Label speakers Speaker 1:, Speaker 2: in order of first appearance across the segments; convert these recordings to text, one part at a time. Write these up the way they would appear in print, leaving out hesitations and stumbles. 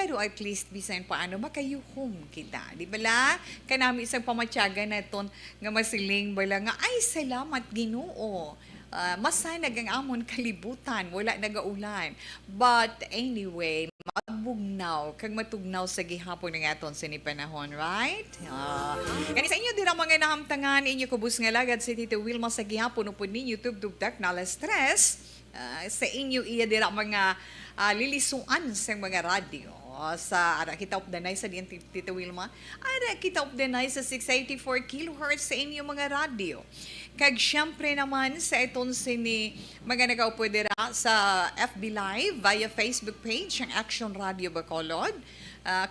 Speaker 1: pero at least bisan paano makayuhom kita. Di bala? Kanami isang pamatyaga na ton nga masiling bala nga, ay salamat Ginoo. Masanag ang amon kalibutan, wala nagaulan. But anyway, magbugnaw, kag matugnaw sa gihapon ng aton sa ni panahon, right? Kani sa inyo dira mga nahamtangan inyo kubus nga lagad si Tito Wilma sa gihapon upod ninyo tubdugdak na alas 3 sa inyo iya dira mga lilisuan sa mga radyo. Sa ara kita updanay sa diyan Tito Wilma, ara kita updanay sa 684 kHz sa inyo mga radyo. Kag syempre naman sa iton sini mga nagaupo dira sa FB Live via Facebook page ang Action Radio Bacolod.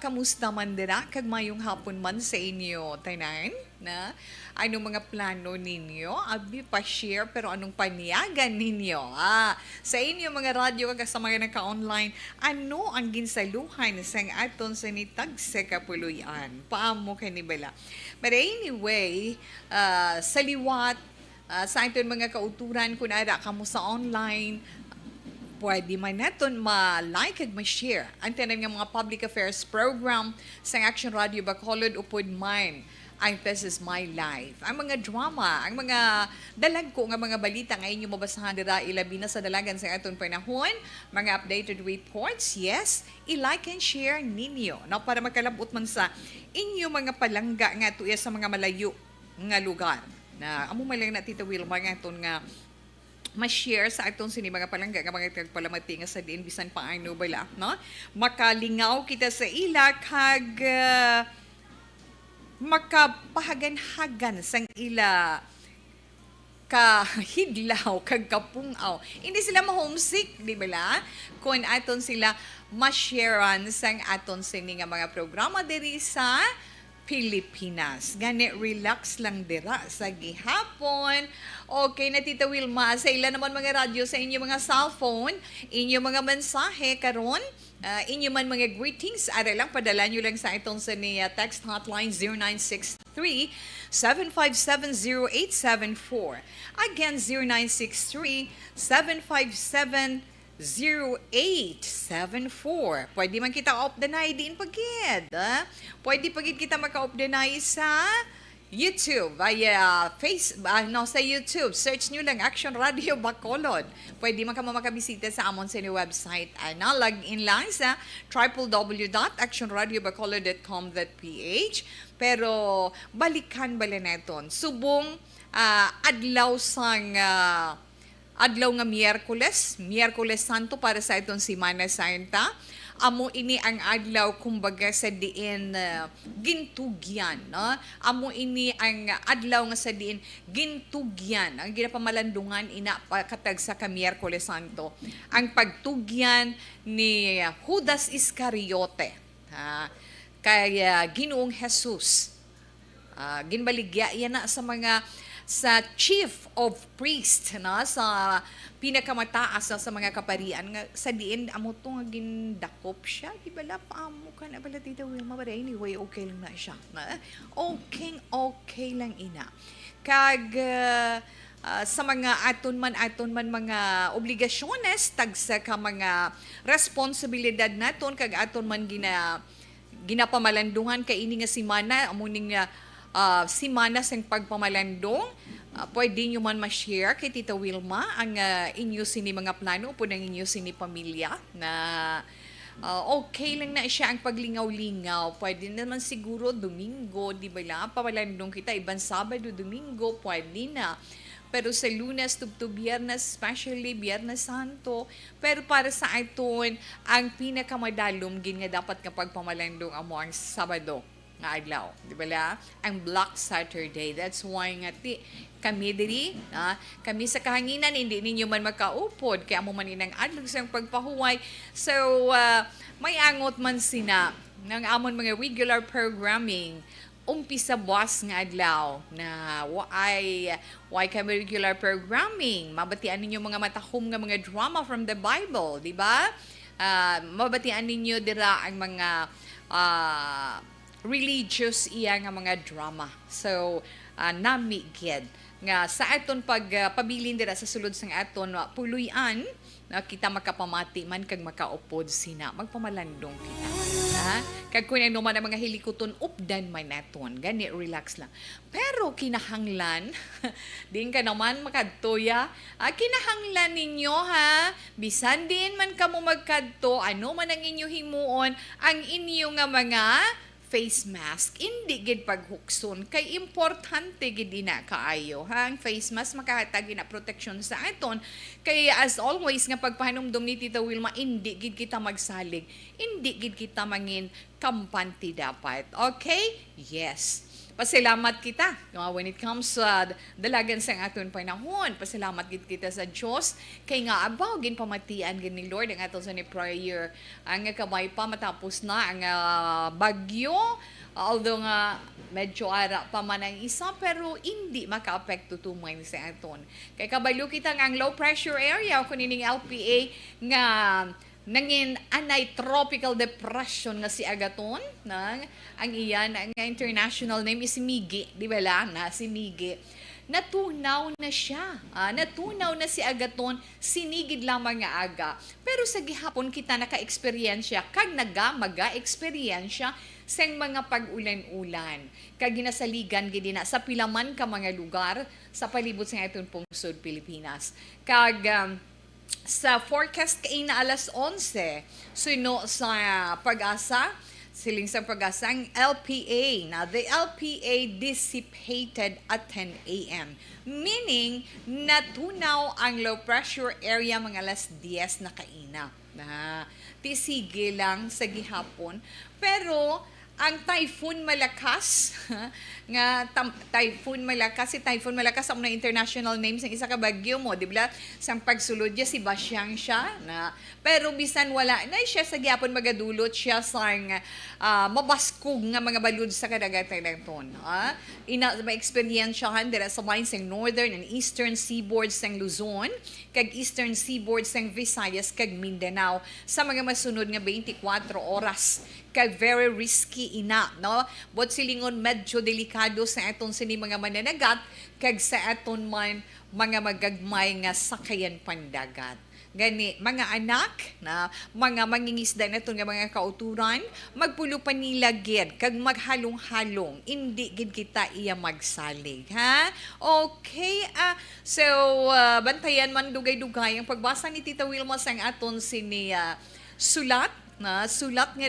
Speaker 1: Kamusta man dira kag mayong hapon man sa inyo tanan na anong mga plano ninyo abi pa-share pero anong paniyagan ninyo sa inyo mga radyo kag sa mga naka-online ano ang ginsaluhan sa aton sa nitag sa kapuluyan paamo kanibala. But anyway, sa liwat sa aton mga kauturan kung ara kamo sa online, pwede man naton ma-like at ma-share ang tanan nga mga public affairs program sa Action Radio Bacolod upod man ang This Is My Life. Ang mga drama, ang mga dalag ko nga mga balita nga inyo mabasahan dira ilabi na sa dalagan sa aton panahon, mga updated reports, yes, i-like and share ninyo na para makalabot man sa inyo mga palangga nga tuya sa mga malayo nga lugar. Na amo man lang na Tita Wilma nga aton nga ma-share sa atong sini mga palangga nga mga tagpalamati nga sa diin bisan paano bala, no? Makalingaw kita sa ila kag makapahagan-hagan sang ila kahidlaw kag kapungaw. Hindi sila ma-homesick, di ba la? Kung aton sila ma-sharean sang aton sini nga mga programa diri sa Pilipinas. Gani, relax lang dira sa gihapon. Okay na Tita Wilma, sa ila naman mga radyo, sa inyo mga cellphone, inyo mga mensahe karon, inyo man mga greetings, ara lang, padala nyo lang sa itong sa niya text hotline 0963-757-0874. Again, 0963-757-0874. Pwede man kita off-deny din pagkid. Pwede pagkid kita maka-off-deny sa YouTube, via sa YouTube. Search nyo lang Action Radio Bacolod. Pwede man ka makabisita sa amon sa website. Log-in lang sa www.actionradiobacolod.com.ph. Pero balikan bala neton. Subong adlaw sang adlaw nga Miyerkules Santo para sa itong Semana Santa. Amo ini ang adlaw kumbaga sa diin gintugyan, no? Amo ini ang adlaw nga sa diin gintugyan. Ang ginapamalandungan ina katag sa Miyerkules Santo. Ang pagtugyan ni Judas Iscariote kay Ginoong Jesus. Ginbaligya yan na sa chief of priest na sa pinakamataas sa mga kaparian nga sa diin amo to nga gindakop siya di bala paamo ka na bala Tita Wilma but anyway okay lang na siya na okay lang ina kag sa mga aton man mga obligasyones tagsa ka mga responsibilidad naton kag aton man ginapamalandungan kay ini nga semana amo ning simana sang pagpamalandong, pwede nyo man ma-share kay Tita Wilma ang inyo sini mga plano po ng inyo sini pamilya na okay lang na siya ang paglingaw-lingaw. Pwede naman siguro Domingo, di ba lang? Pamalandong kita, ibang Sabado, Domingo, pwede na. Pero sa Lunes to Biyernes, especially Biyernes Santo, pero para sa aton, ang pinakamadalom gin nga dapat kapag pamalandong amo ang Sabado nga adlaw, di ba la? Ang Black Saturday. That's why nga kami diri, kami sa kahanginan, hindi ninyo man makaupod, kaya mo man inang adlaw sa pagpahuway. So, may angot man sina ng amon mga regular programming, umpisa buwas nga adlaw na why kami regular programming. Mabatian ninyo mga matahom nga mga drama from the Bible, di ba? Mabatian ninyo dira ang mga religious iya nga mga drama. So, nami gid nga sa aton pagpabilin dira sa sulod sang aton puluyan kita makapamati man kag makaupod sina, magpamalandong kita. Ha? Kag kung ano man ang mga hilikuton, updan man naton. Gani, relax lang. Pero kinahanglan, din ka naman makadtoya, kinahanglan ninyo ha, bisan din man kamo magkadto, ano man ang inyo himuon, ang inyo nga mga face mask, hindi gid paghukson kay importante gid ina kaayo ha. Ang face mask makahatag na protection sa aton kay as always nga pagpahinumdom ni Tita Wilma, hindi gid kita magsalig, hindi gid kita mangin kampante dapat. Okay? Yes. Pasalamat kita when it comes sa dalagan sa aton panahon. Pasalamat gid kita sa Dios kay nga abaw gin pamatian gid ni Lord ang aton sa ni prayer. Ang kamay pa matapos na ang bagyo, although nga medyo ara pa man ang isa pero hindi maka-apekto tumay sa aton. Kay kabalo kita nga ang low pressure area o kuning LPA nga nangin anay tropical depression nga si Agaton na ang iyan ang international name is Migi, di ba lang na si Migi, natunaw na siya, natunaw na si Agaton, sinigid lamang nga aga, pero sa gihapon kita naka-eksperyensya kag maga-eksperyensya sa mga pag-ulan-ulan kag ginasaligan gid na sa pilaman ka mga lugar sa palibot sa aton pungsod Pilipinas. Kag sa forecast kay na alas 11 suno sa Pag-asa, siling sa Pag-asa ang LPA. Now, the LPA dissipated at 10 a.m. Meaning, natunaw ang low pressure area mga alas 10 na kaina. Tisige lang sa gihapon. Pero, ang typhoon malakas nga typhoon malakas, si typhoon malakas ang mga international names ng isa ka bagyo mo, di ba? Sang pagsulod niya si Basyang siya na, pero bisan wala na siya sa gyapon magadulot siya sang mabaskog nga mga balud sa kadagatan ng ton. Ina ma-experiensyahan dira sa bahin sang northern and eastern seaboard sang Luzon kag eastern seaboard sang Visayas kag Mindanao sa mga masunod nga 24 oras kag very risky ina, no? But silingon medyo delikado sa aton sini mga mananagat kag sa aton man mga magagmay nga sakayan pandagat. Gani, mga anak na mga mangingisda na nga mga kauturan, magpulo pa nila gid kag maghalong-halong, hindi gid kita iya magsalig, ha? Okay, so bantayan man dugay-dugay ang pagbasa ni Tita Wilma sang aton sini sulat nga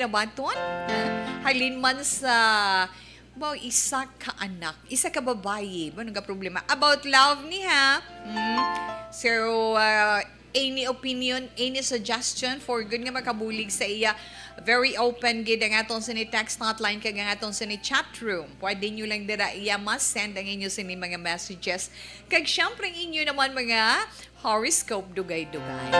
Speaker 1: nabaton, halin man sa isa ka anak, isa ka babae, ba nga problema about love niya. So any opinion, any suggestion for good nga makabulig sa iya, very open gid ang aton sa ni text hotline kag ang aton sa ni chat room. Pwede nyo lang dira iya send ang inyo sa ni mga messages kag syempre inyo naman mga horoscope dugay-dugay.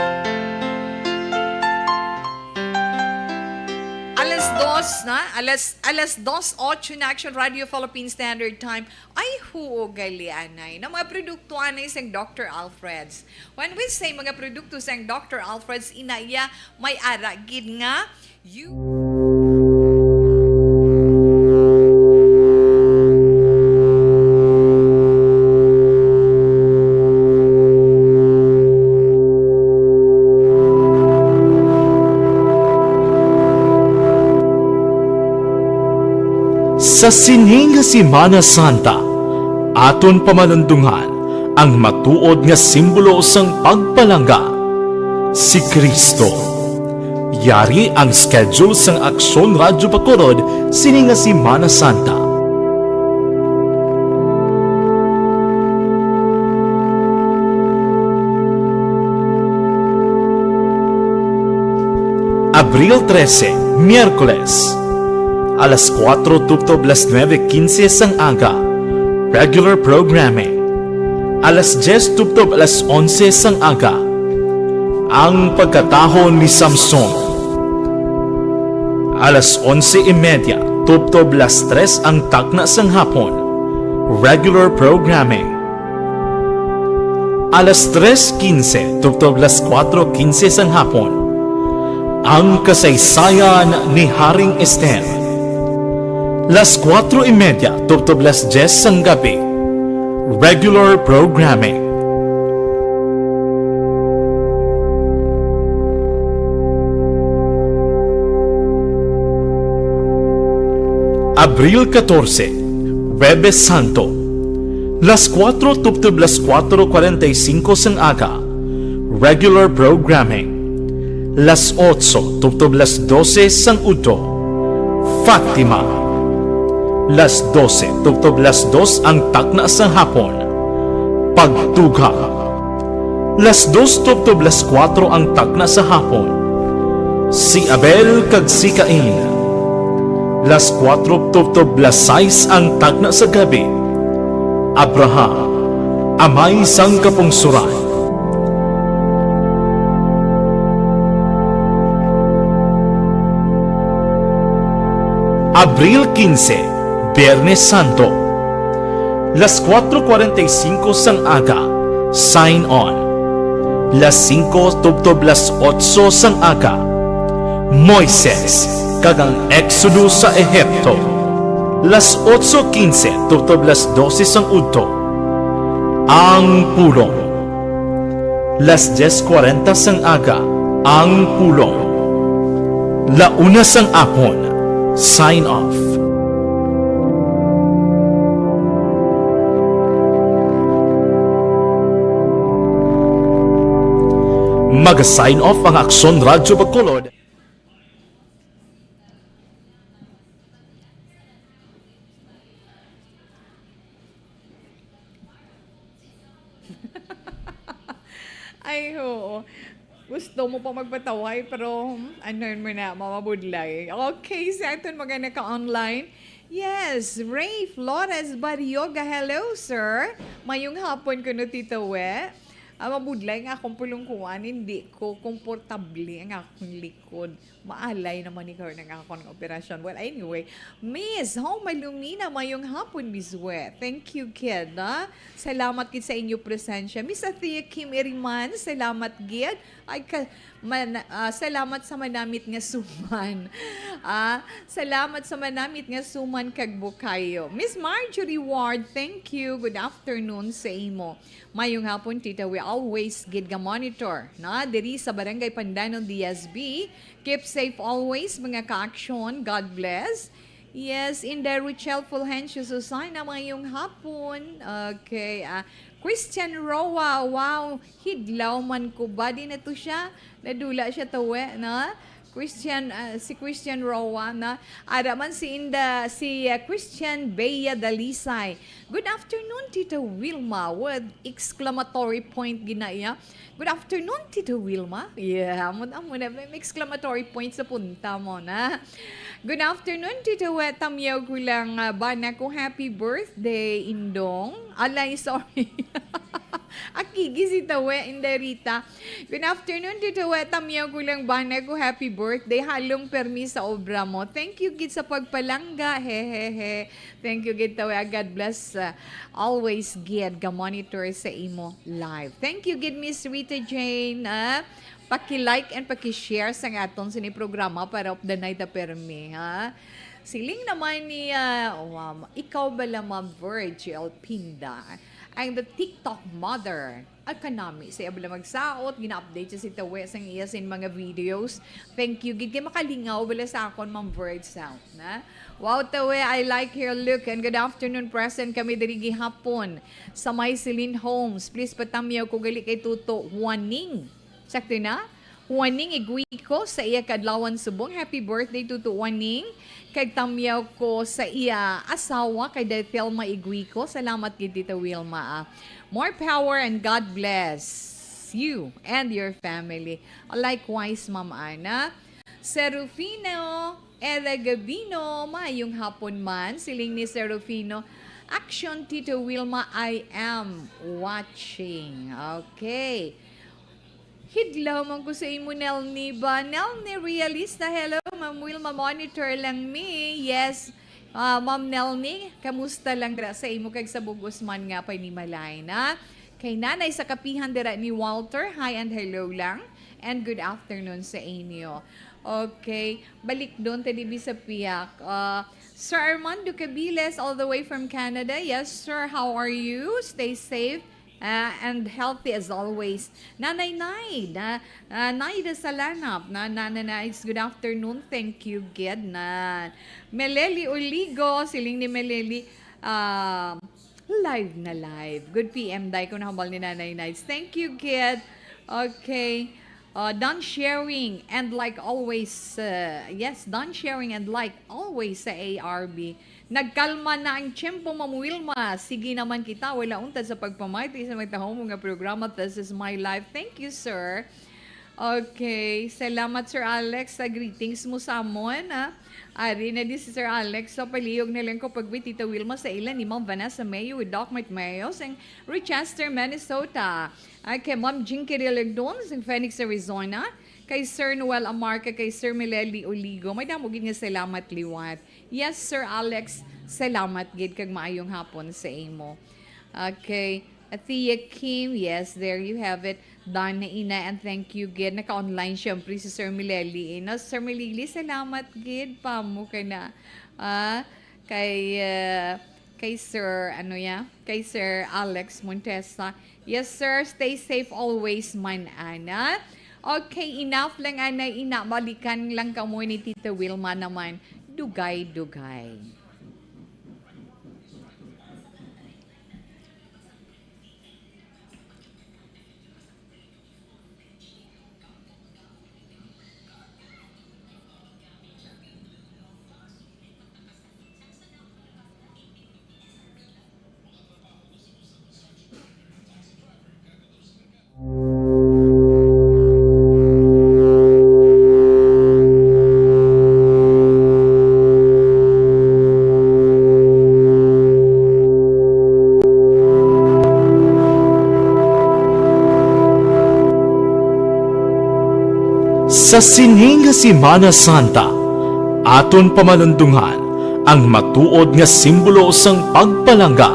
Speaker 1: Alas 2:08 na Action Radio Philippine Standard Time ay huugali anay na mga produkto anay sang Dr. Alfred's. When we say mga produkto sang Dr. Alfred's, inaya may ara gid nga you
Speaker 2: Sa sining nga Semana Santa, aton pamanundungan ang matuod nga simbolo sang pagpalangga, si Kristo. Yari ang schedule sang Aksyon Radyo Bacolod sining nga Semana Santa. Abril 13, Miyerkules, alas 4 tupto alas 9:15 sang aga, regular programming. Alas 10 tupto alas 11 sang aga, ang pagkatahon ni Samson. Alas 11:30 tupto alas 3 ang takna sang hapon, regular programming. Alas 3:15 tupto alas 4:15 sang hapon, ang kasaysayan ni Haring Esther. Las 4:30 tupto alas 10 sang gabi, regular programming. Abril 14, Huwebes Santo, las 4 tuptub las 4:45 sang aga, regular programming. Las 8 tuptub las 12 sang udto, Fatima. Las 12 tuptub las 2 ang takna sang hapon, Pagtugha. Las 2 tuptub las 4 ang takna sa hapon, Si Abel kag si Cain. Las 4 tuptub las 6 ang takna sa gabi, Abraham, amay sang kapungsuran. Abril 15, Biyernes Santo, las 4:45 sang aga, sign on. Las 5 tuptub las 8 sang aga, Moises, kagang Exodo sa Ehipto. Las 8:15 tuptub las 12 sang udto, ang pulong. Las 10:40 sang aga, ang pulong. La una sang apon, sign off. Mag-sign off ang Aksyon Radyo Bacolod.
Speaker 1: Ay, oo. Gusto mo pa magpataway, pero ano yun mo na, mamabudlay. Okay, sa atin maganda ka online. Yes, Ray Flores Barrioga. Hello, sir. Mayong hapon ko no, Tita We. Mabudlay nga akong pulungkuan, hindi ko komportable ang akong likod. Maalay naman ikaw ng akong operasyon. Well, anyway, Miss, malumina mayong hapon, Miss We. Thank you, kid. Ha? Salamat kid sa inyo presensya. Miss Athea Kim Iriman, salamat, kid. Salamat sa manamit nga suman. Salamat sa manamit nga suman kag bukayo. Miss Marjorie Ward, thank you. Good afternoon sa imo. Mayong hapon, Tita, we always gid ga monitor na diri sa Barangay Pandanon, DSB. Keep safe always, mga ka-aksyon. God bless. Yes, in the Richel Fulgencio Susana, mayong hapon. Okay, Christian Roa, wow, hidlaw man ko ba? Di na to siya, nadula siya tawe, na? Si Christian Roa, na? Araman si Christian Bea Dalisay. Good afternoon, Tita Wilma, with exclamatory point ginaya. Good afternoon, Tita Wilma. Yeah, muna, may exclamatory point sa punta mo, na? Good afternoon, Tita Weta, miyaw ko lang bana ko happy birthday, Indong. Alay, sorry. Akigi si Tawe, Indarita. Good afternoon, Tita Weta, miyaw ko lang bana ko happy birthday. Halong permi sa obra mo. Thank you, Gid, sa pagpalangga. Hehehe. Thank you, Gid, Tawe. God bless. Always, Gid, ga-monitor sa imo live. Thank you, Gid, Miss Rita Jane. Paki-like and paki-share sa aton sini-programa para of the night na permi, ha? Siling naman ni, ikaw ba lamang Virgil Pinda, ang the TikTok mother, at kanami, sa abala magsaot, gina-update siya si Tawe sa iya sin mga videos. Thank you, gid kay makalingaw bala sa akon, Ma'am Virgil, na? Wow, Tawe, I like your look, and good afternoon, present kami diri gihapon sa May Celine Homes. Please patamyaw ko gali kay Tuto Juaning. Sakto na? Juaning Iguico sa iya kadlawan subong. Happy birthday to Juaning. Kag tamyaw ko sa iya asawa kay Thelma Iguico. Salamat gid Tita Wilma. More power and God bless you and your family. Likewise, Ma'am Ana. Serufino Elagabino, mayong hapon man. Siling ni Serufino. Action, Tita Wilma, I am watching. Okay. Hidlaw man ko sa imo, Nelny ba? Nelny Realista, hello, Ma'am Wilma, monitor lang me. Yes, Ma'am Nelny, kamusta lang sa imo kag sa bugos man nga pa ni Malay, na? Kay nanay sa kapihan dira ni Walter, hi and hello lang. And good afternoon sa inyo. Okay, balik doon tadi sa piyak. Sir Armando Cabiles, all the way from Canada. Yes, sir, how are you? Stay safe and healthy as always. Nanay Naid, Naida Salanap, Nanay Naid, good afternoon, thank you, Ged. Meleli Uligo, siling ni Meleli, live na live. Good PM, dahil ko nakabal ni Nanay Naid. Thank you, Ged. Okay. Done sharing and like always, yes, done sharing and like always sa ARB. Nagkalma na ang tiyempo, Ma'am Wilma. Sige naman kita, wala unta sa pagpamayti sa may tahong mga programa. This is my life. Thank you, sir. Okay, salamat, Sir Alex, sa greetings mo sa amon. Ari na di si Sir Alex, so palihog na lang ko pagwi Tita Wilma sa ilan ni Ma'am Vanessa Mayo with Doc Mart Mayo sa Rochester, Minnesota. Kay Ma'am Jinky Relegdon sa Phoenix, Arizona. Kay Sir Noel Amarca, kay Sir Meleli Oligo. May damogin nga salamat liwat. Yes, Sir Alex, salamat gid kag maayong hapon sa imo. Okay. Tia Kim, yes, there you have it. Done na ina and thank you gid. Naka-online syempre si Sir Meleli. Sir Meleli, salamat gid. Pamo ka na. Kay Sir, kay Sir Alex Montesa. Yes, sir. Stay safe always, man, Ana. Okay, enough lang, Ana. Balikan lang kamo ni Tita Wilma naman. Dugay-dugay.
Speaker 2: Sa sining nga Semana Santa, aton pamalundungan ang matuod nga simbolo sang pagpalangga,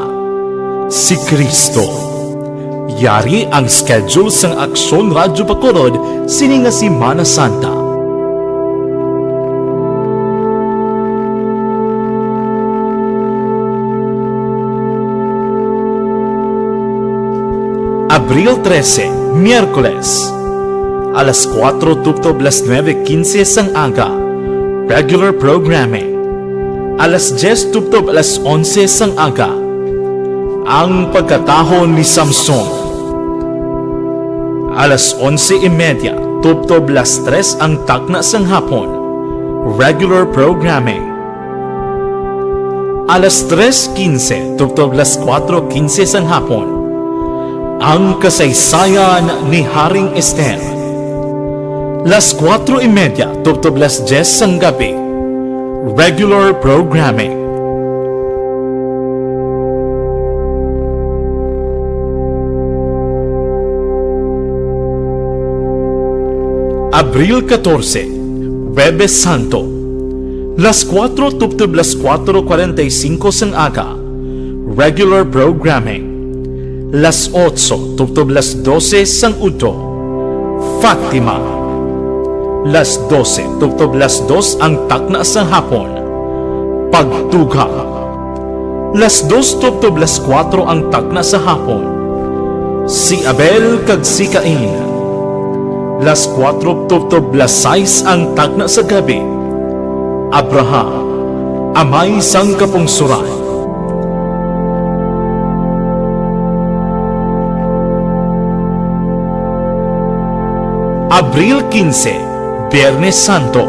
Speaker 2: si Kristo. Yari ang schedule sang Aksyon Radyo Bacolod sining nga Semana Santa. Abril 13, Miyerkules, alas 4 tupto alas 9:15 sang aga, regular programming. Alas 10 tupto alas 11 sang aga, ang pagkatahon ni Samson. Alas 11:30 tupto alas 3 ang takna sang hapon, regular programming. Alas 3:15 tupto alas 4:15 sang hapon, ang kasaysayan ni Haring Esther. Las 4:30 tupto alas 10 sang gabi, regular programming. Abril 14, Huwebes Santo, las 4 tupto alas 4:45 sang aga, regular programming. Las 8 tupto alas 12 sang udto, Fatima. Las 12 tupto alas 2 ang takna sa hapon, pagtugha. Las 2 tupto alas 4 ang takna sa hapon, si Abel kag si Cain. Las 4 tupto alas 6 ang takna sa gabi, Abraham, amay sang kapungsuran. Abril 15, Biyernes Santo,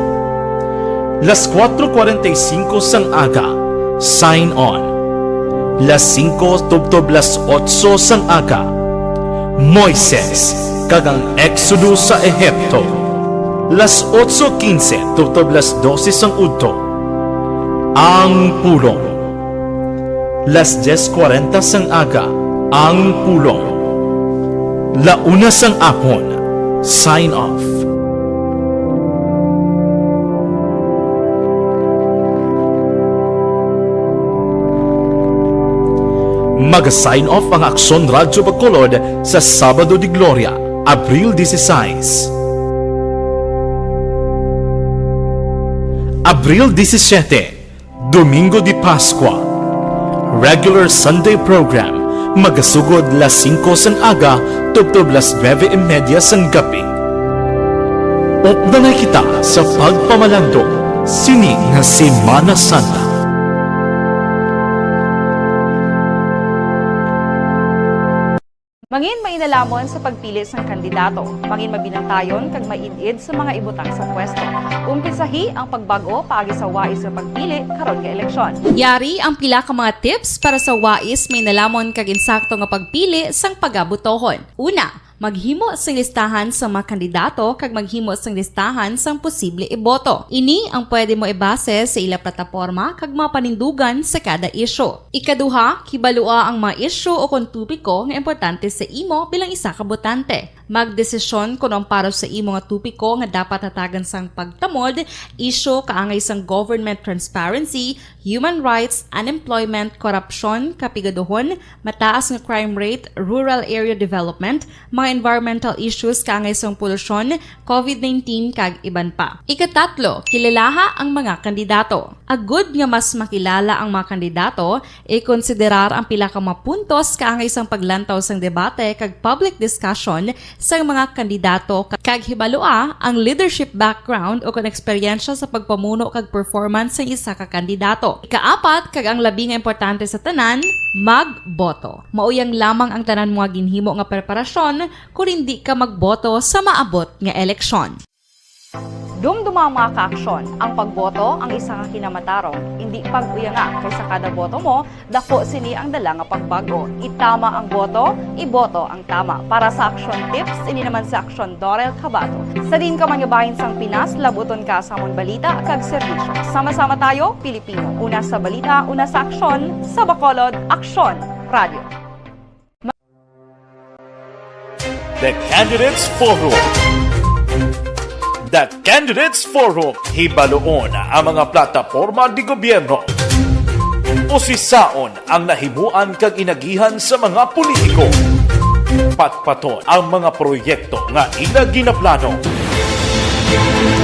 Speaker 2: las 4:45 sang aga, sign on. Las 5 tupto alas 8 sang aga, Moises kag ang Exodo sa Ehipto. Las 8:15 tupto alas 12 sang udto, ang pulong. Las 10:40 sang aga, ang pulong. Launa sang apon, sign off. Mag-sign off ang Aksyon Radyo Bacolod sa Sabado de Gloria, Abril 16. Abril 17, Domingo de Pascua, regular Sunday program Magasugod las 5 sang aga, tubtob las 9:30 sang gabi. Updanay kita sa pagpamalando, sini nga Semana Santa.
Speaker 3: Mangin mainalamon sa pagpili ng kandidato, mangin mabinantayon kag mainid sa mga ibutang sa pwesto. Umpisahi ang pagbago paagi sa wais sa pagpili karon nga eleksyon.
Speaker 4: Yari ang pila ka mga tips para sa wais may nalamon kag insakto nga pagpili sang pagabutohon. Una, maghimo sang listahan sa mga kandidato kag maghimo sang listahan sang posible iboto. Ini ang pwede mo ibase sa ila plataporma kag mga panindugan sa kada isyu. Ikaduha, kibalua ang mga isyu o kung tupiko nga importante sa imo bilang isa ka botante. Magdesisyon kung ang para sa imo nga tupiko nga dapat hatagan sang pagtamod, isyu kaangay sang government transparency, human rights, unemployment, korupsyon, kapigaduhon, mataas nga crime rate, rural area development, mga environmental issues kaangay sang polusyon, COVID-19 kag iban pa. Ikatatlo, kilalaha ang mga kandidato. Agud nga mas makilala ang mga kandidato, i-konsiderar ang pila ka mga puntos kaangay sang paglantaw sang debate kag public discussion sa mga kandidato kag hibalua ang leadership background o kung eksperyensya sa pagpamuno kag performance sa isa ka kandidato. Ikaapat kag ang labi nga importante sa tanan, magboto. Mauyang lamang ang tanan mga ginhimo nga preparasyon kung hindi ka magboto sa maabot nga eleksyon.
Speaker 3: Dumduma ang mga kaaksyon, ang pagboto ang isa ka kinamatarong, hindi pag-uyanga kaysa kada boto mo, dako sini ang dala nga pagbago. Itama ang boto, iboto ang tama. Para sa action tips, ini naman sa action Dorel Cabato. Sa din ka manyabahin sang Pinas, labuton ka sa amon balita kag serbisyo. Sama-sama tayo, Pilipino. Una sa balita, una sa aksyon, sa Bacolod, Aksyon Radio.
Speaker 2: The Candidates Forum. The Candidates Forum, hibaloon ang mga plataporma di gobyerno. Usisaon ang nahimuan kag inagihan sa mga politiko. Patpaton ang mga proyekto nga ila ginaplano.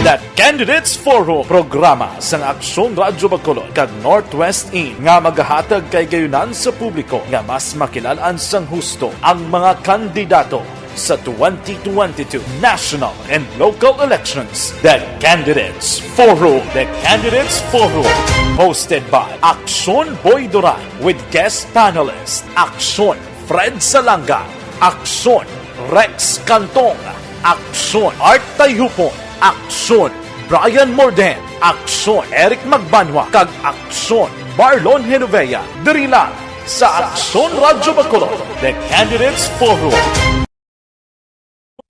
Speaker 2: The Candidates Forum, programa sang Aksyon Radyo Bacolod kag Northwest In nga magahatag kay gayunan sa publiko nga mas makilalaan sang husto ang mga kandidato sa 2022 national and local elections. The Candidates Forum. The Candidates Forum. Hosted by Aksyon Boy Duran with guest panelist Aksyon Fred Salanga, Aksyon Rex Cantong, Aksyon Art Tayhupon, Aksyon Brian Morden, Aksyon Eric Magbanwa, kag Aksyon Marlon Genovea. Diri lang sa Aksyon Radyo Bacolod. The Candidates Forum.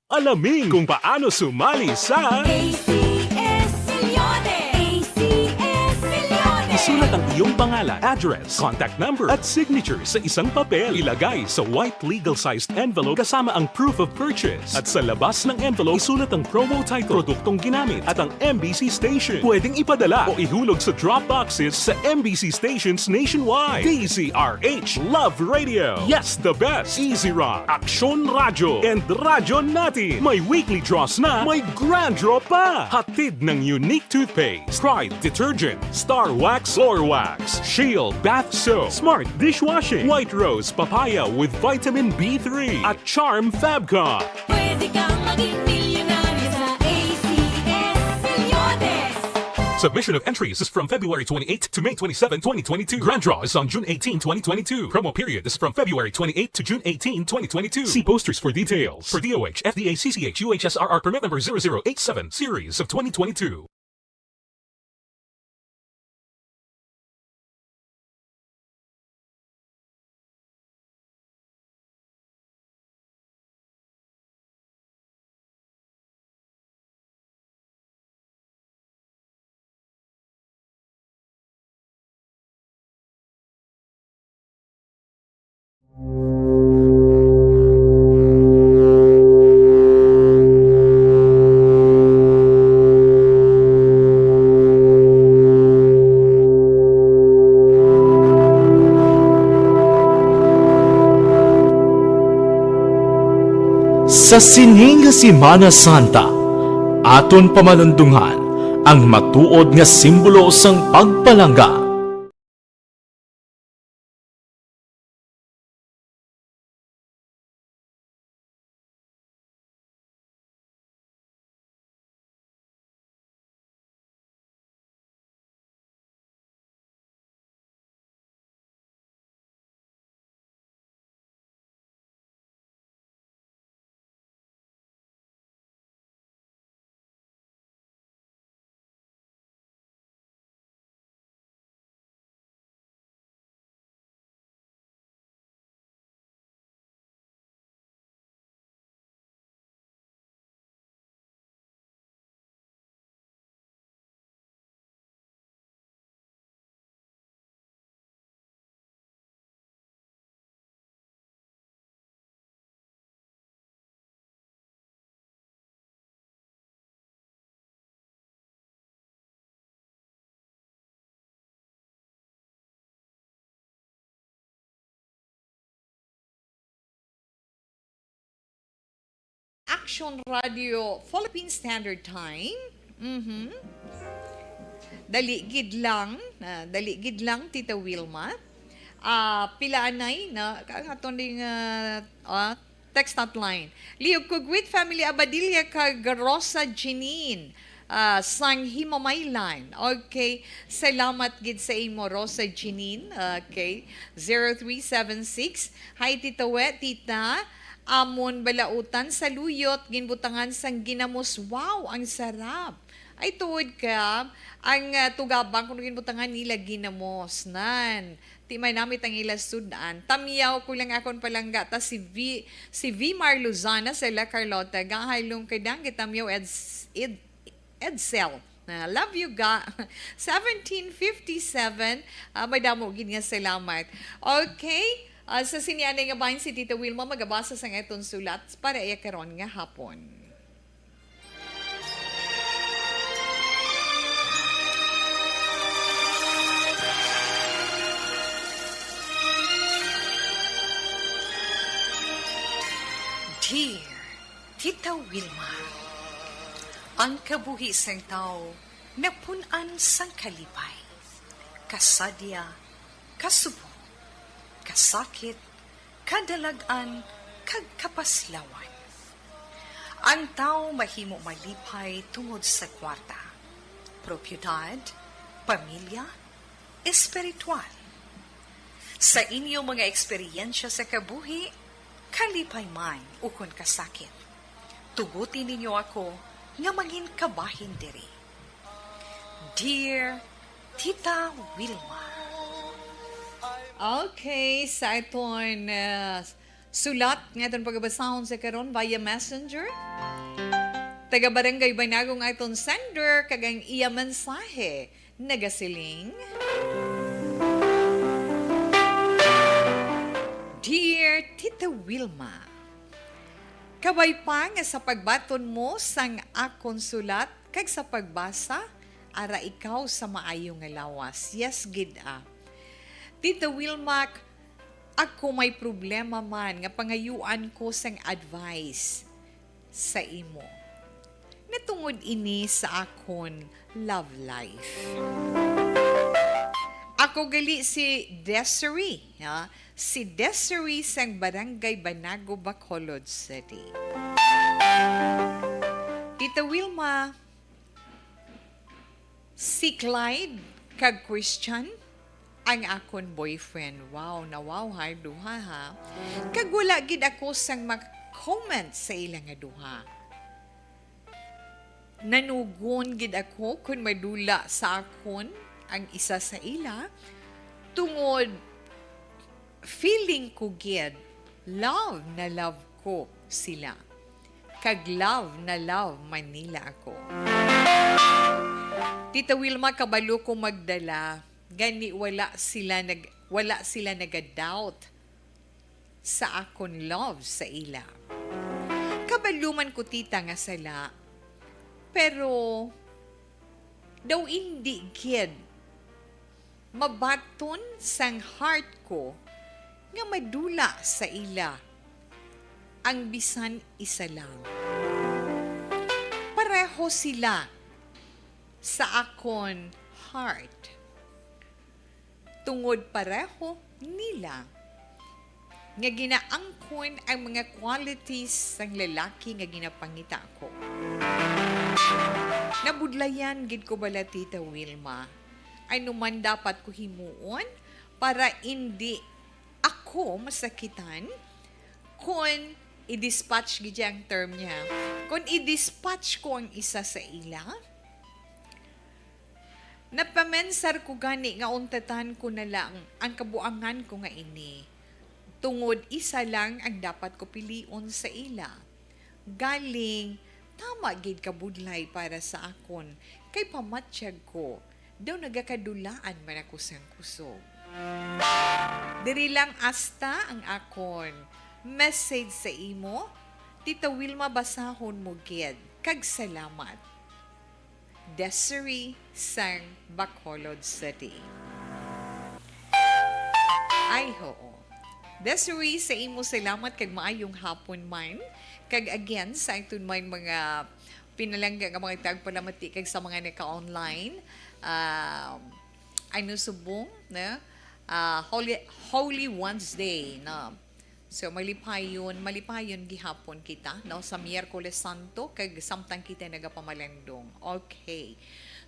Speaker 5: Alamin kung paano sumali sa
Speaker 6: ACS Millones! ACS Millones!
Speaker 5: isulat ang iyong pangalan, address, contact number at signature sa isang papel. Ilagay sa white legal-sized envelope kasama ang proof of purchase. At sa labas ng envelope, isulat ang promo title, produktong ginamit at ang MBC station. Pwedeng ipadala o ihulog sa drop boxes sa MBC stations nationwide. DZRH Love Radio. Yes, the best. Easy Rock, Aksyon Radyo, and Radyo Natin. May weekly draws na, may grand draw pa. Hatid ng unique toothpaste, Pride Detergent, Star Wax Floor Wax, Shield Bath Soap, Smart Dishwashing, White Rose Papaya with Vitamin B3, at Charm Fabcon.
Speaker 6: Pwede kang maging milyonaryo sa ACS Millones!
Speaker 5: Submission of entries is from February 28 to May 27, 2022. Grand draw is on June 18, 2022. Promo period is from February 28 to June 18, 2022. See posters for details. For DOH, FDA, CCH, UHSRR permit number 0087, series of 2022.
Speaker 2: Sa sining nga Semana Santa, aton pamalundungan ang matuod nga simbolo sang pagpalangga
Speaker 1: Action Radio Philippine Standard Time. Daligid lang Tita Wilma. Pilaanay na aton ding text hotline. Liog Kugwit Family Abadilla kag Rosa Janine. Sang Himamaylan. Okay. Salamat gid sa imo Rosa Janine. Okay. 0376. Hi Tita Wet, Tita. Amon balautan sa luyot, ginbutangan sang ginamos. Wow, ang sarap. Ay tuod ka, ang tugabang kung ginbutangan nila ginamos. Nan, ti may namit ang ila sudan. Tamiyaw ko lang akon palangga. Ta si V. Mar Luzana sa La Carlota. Gahalong kadang kitamiyaw Edsel. Love you ga. 1757. May damo gid nga salamat. Okay. Sa sinianay nga bahin si Tita Wilma magabasa sa nga itong sulat para iya karon nga hapon. Dear Tita Wilma, ang kabuhi sang tao napunan sang kalipay, kasadya, kasubo, kasakit, kadalagan, kag kapaslawan. Ang tao mahimo malipay tungod sa kwarta, propiedad, pamilya, espiritual. Sa inyong mga eksperyensya sa kabuhi, kalipay man ukon kasakit. Tugutin ninyo ako nga maging kabahin diri. Dear Tita Wilma, okay, sa itong sulat nga itong pagbabasahon sa karon via messenger. Taga-barangay Banagong itong sender kagang iya mensahe nagasiling. Dear Tita Wilma, kabay pa nga sa pagbaton mo sang akong sulat kag sa pagbasa ara ikaw sa maayo nga lawas. Yes, gid ah. Tita Wilma, ako may problema man nga pangayuan ko sang advice sa imo. Natungod ini sa akon love life. Ako gali si Desiree, ha? Si Desiree sang Barangay Banago, Bacolod City. Tita Wilma, si Clyde kag Christian ang akon boyfriend. Wow, nawaw ha, duha ha. Kag wala gid ako sang mag-comment sa ilang nga duha. Nanugon gid ako kung madula sa akon ang isa sa ila tungod feeling ko gid love na love ko sila. Kag love na love man nila ako. Tita Wilma, kabalo ko magdala. Gani wala sila naga-doubt sa akon love sa ila. Kabaluman ko tita nga sala. Pero daw hindi gid mabaton sang heart ko nga madula sa ila ang bisan isa lang. Pareho sila sa akon heart. Tungod pareho nila nga ginaangkon ang mga qualities ng lalaki nga ginapangita ko. Nabudlayan gid ko bala Tita Wilma. Ano man dapat ko himuon para hindi ako masakitan kung i-dispatch gid ang term niya. Kung i-dispatch ko ang isa sa ila, napamensar ko gani nga untatan ko na lang ang kabuangan ko nga ini. Tungod isa lang ang dapat ko pilion sa ila. Galing, tama gid kabudlay para sa akon. Kay pamatsyag ko, daw nagakadulaan man ako sang kusog. Diri lang asta ang akon message sa imo. Tita Wilma, basahon mo gid. Kag salamat. Desiree sang Bacolod City. Ay, oo. Desiree, sa imo salamat kag maayong hapon man. Kag again, sa itong mga pinalangga nga mga tagpalamati kag sa mga naka-online. Ano subong, na? Holy Wednesday, na? So, malipayon gihapon kita, no? Sa Miyerkules Santo, kag samtang kita nagapamalandong. Okay.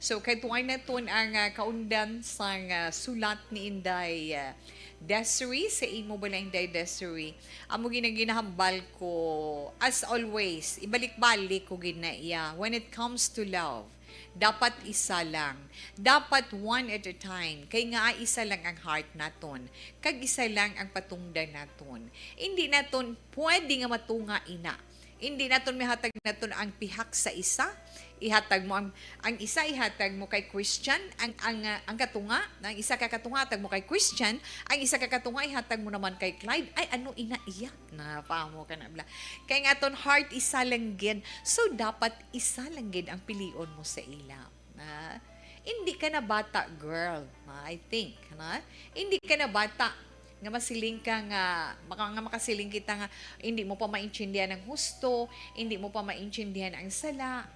Speaker 1: So, kay tuway na ton ang kaundan sa sulat ni Inday Desiree, sa imo ba na Inday Desiree? Amo ginahambal ko, as always, ibalik-balik ko ginaiya. When it comes to love, dapat isa lang. Dapat one at a time. Kay nga isa lang ang heart naton. Kag isa lang ang patungdan naton. Hindi naton pwede nga matunga ina. Hindi naton mihatag naton ang pihak sa isa. Ihatag mo ang isa ihatag mo kay Christian, ang katunga, ang isa ka katunga hatag mo kay Christian, ang isa ka katunga ihatag mo naman kay Clyde. Ay ano ina iya na paamo ka na bla. Kay nga aton heart isa lang gid. So dapat isa lang gid ang pilion mo sa ila. Na hindi ka na bata, girl. I think, na hindi ka na bata nga masiling ka nga makasiling kita nga hindi mo pa maintindihan ang husto, hindi mo pa maintindihan ang sala.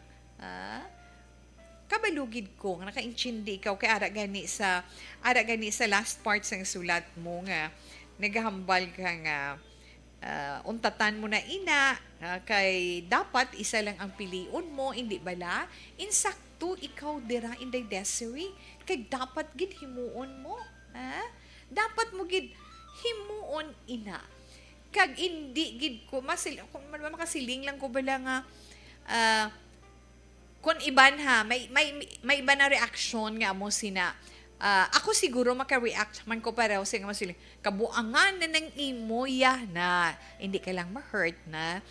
Speaker 1: Kabalugid ko nga nakaintindi ikaw kay ara gani sa last part sa sulat mo nga naghambal ka nga untatan mo na ina kay dapat isa lang ang pilion mo, hindi bala insakto ikaw dira Inday Desiree kay dapat gid himuon mo, dapat mo gid himuon ina kag hindi gid ko makasiling lang ko bala nga kung iban ha, may iba na reaksyon nga mo sina. Ako siguro maka-react man ko pareho sa nga masiling. Kabuangan na ng imo ya na hindi ka lang ma-hurt na.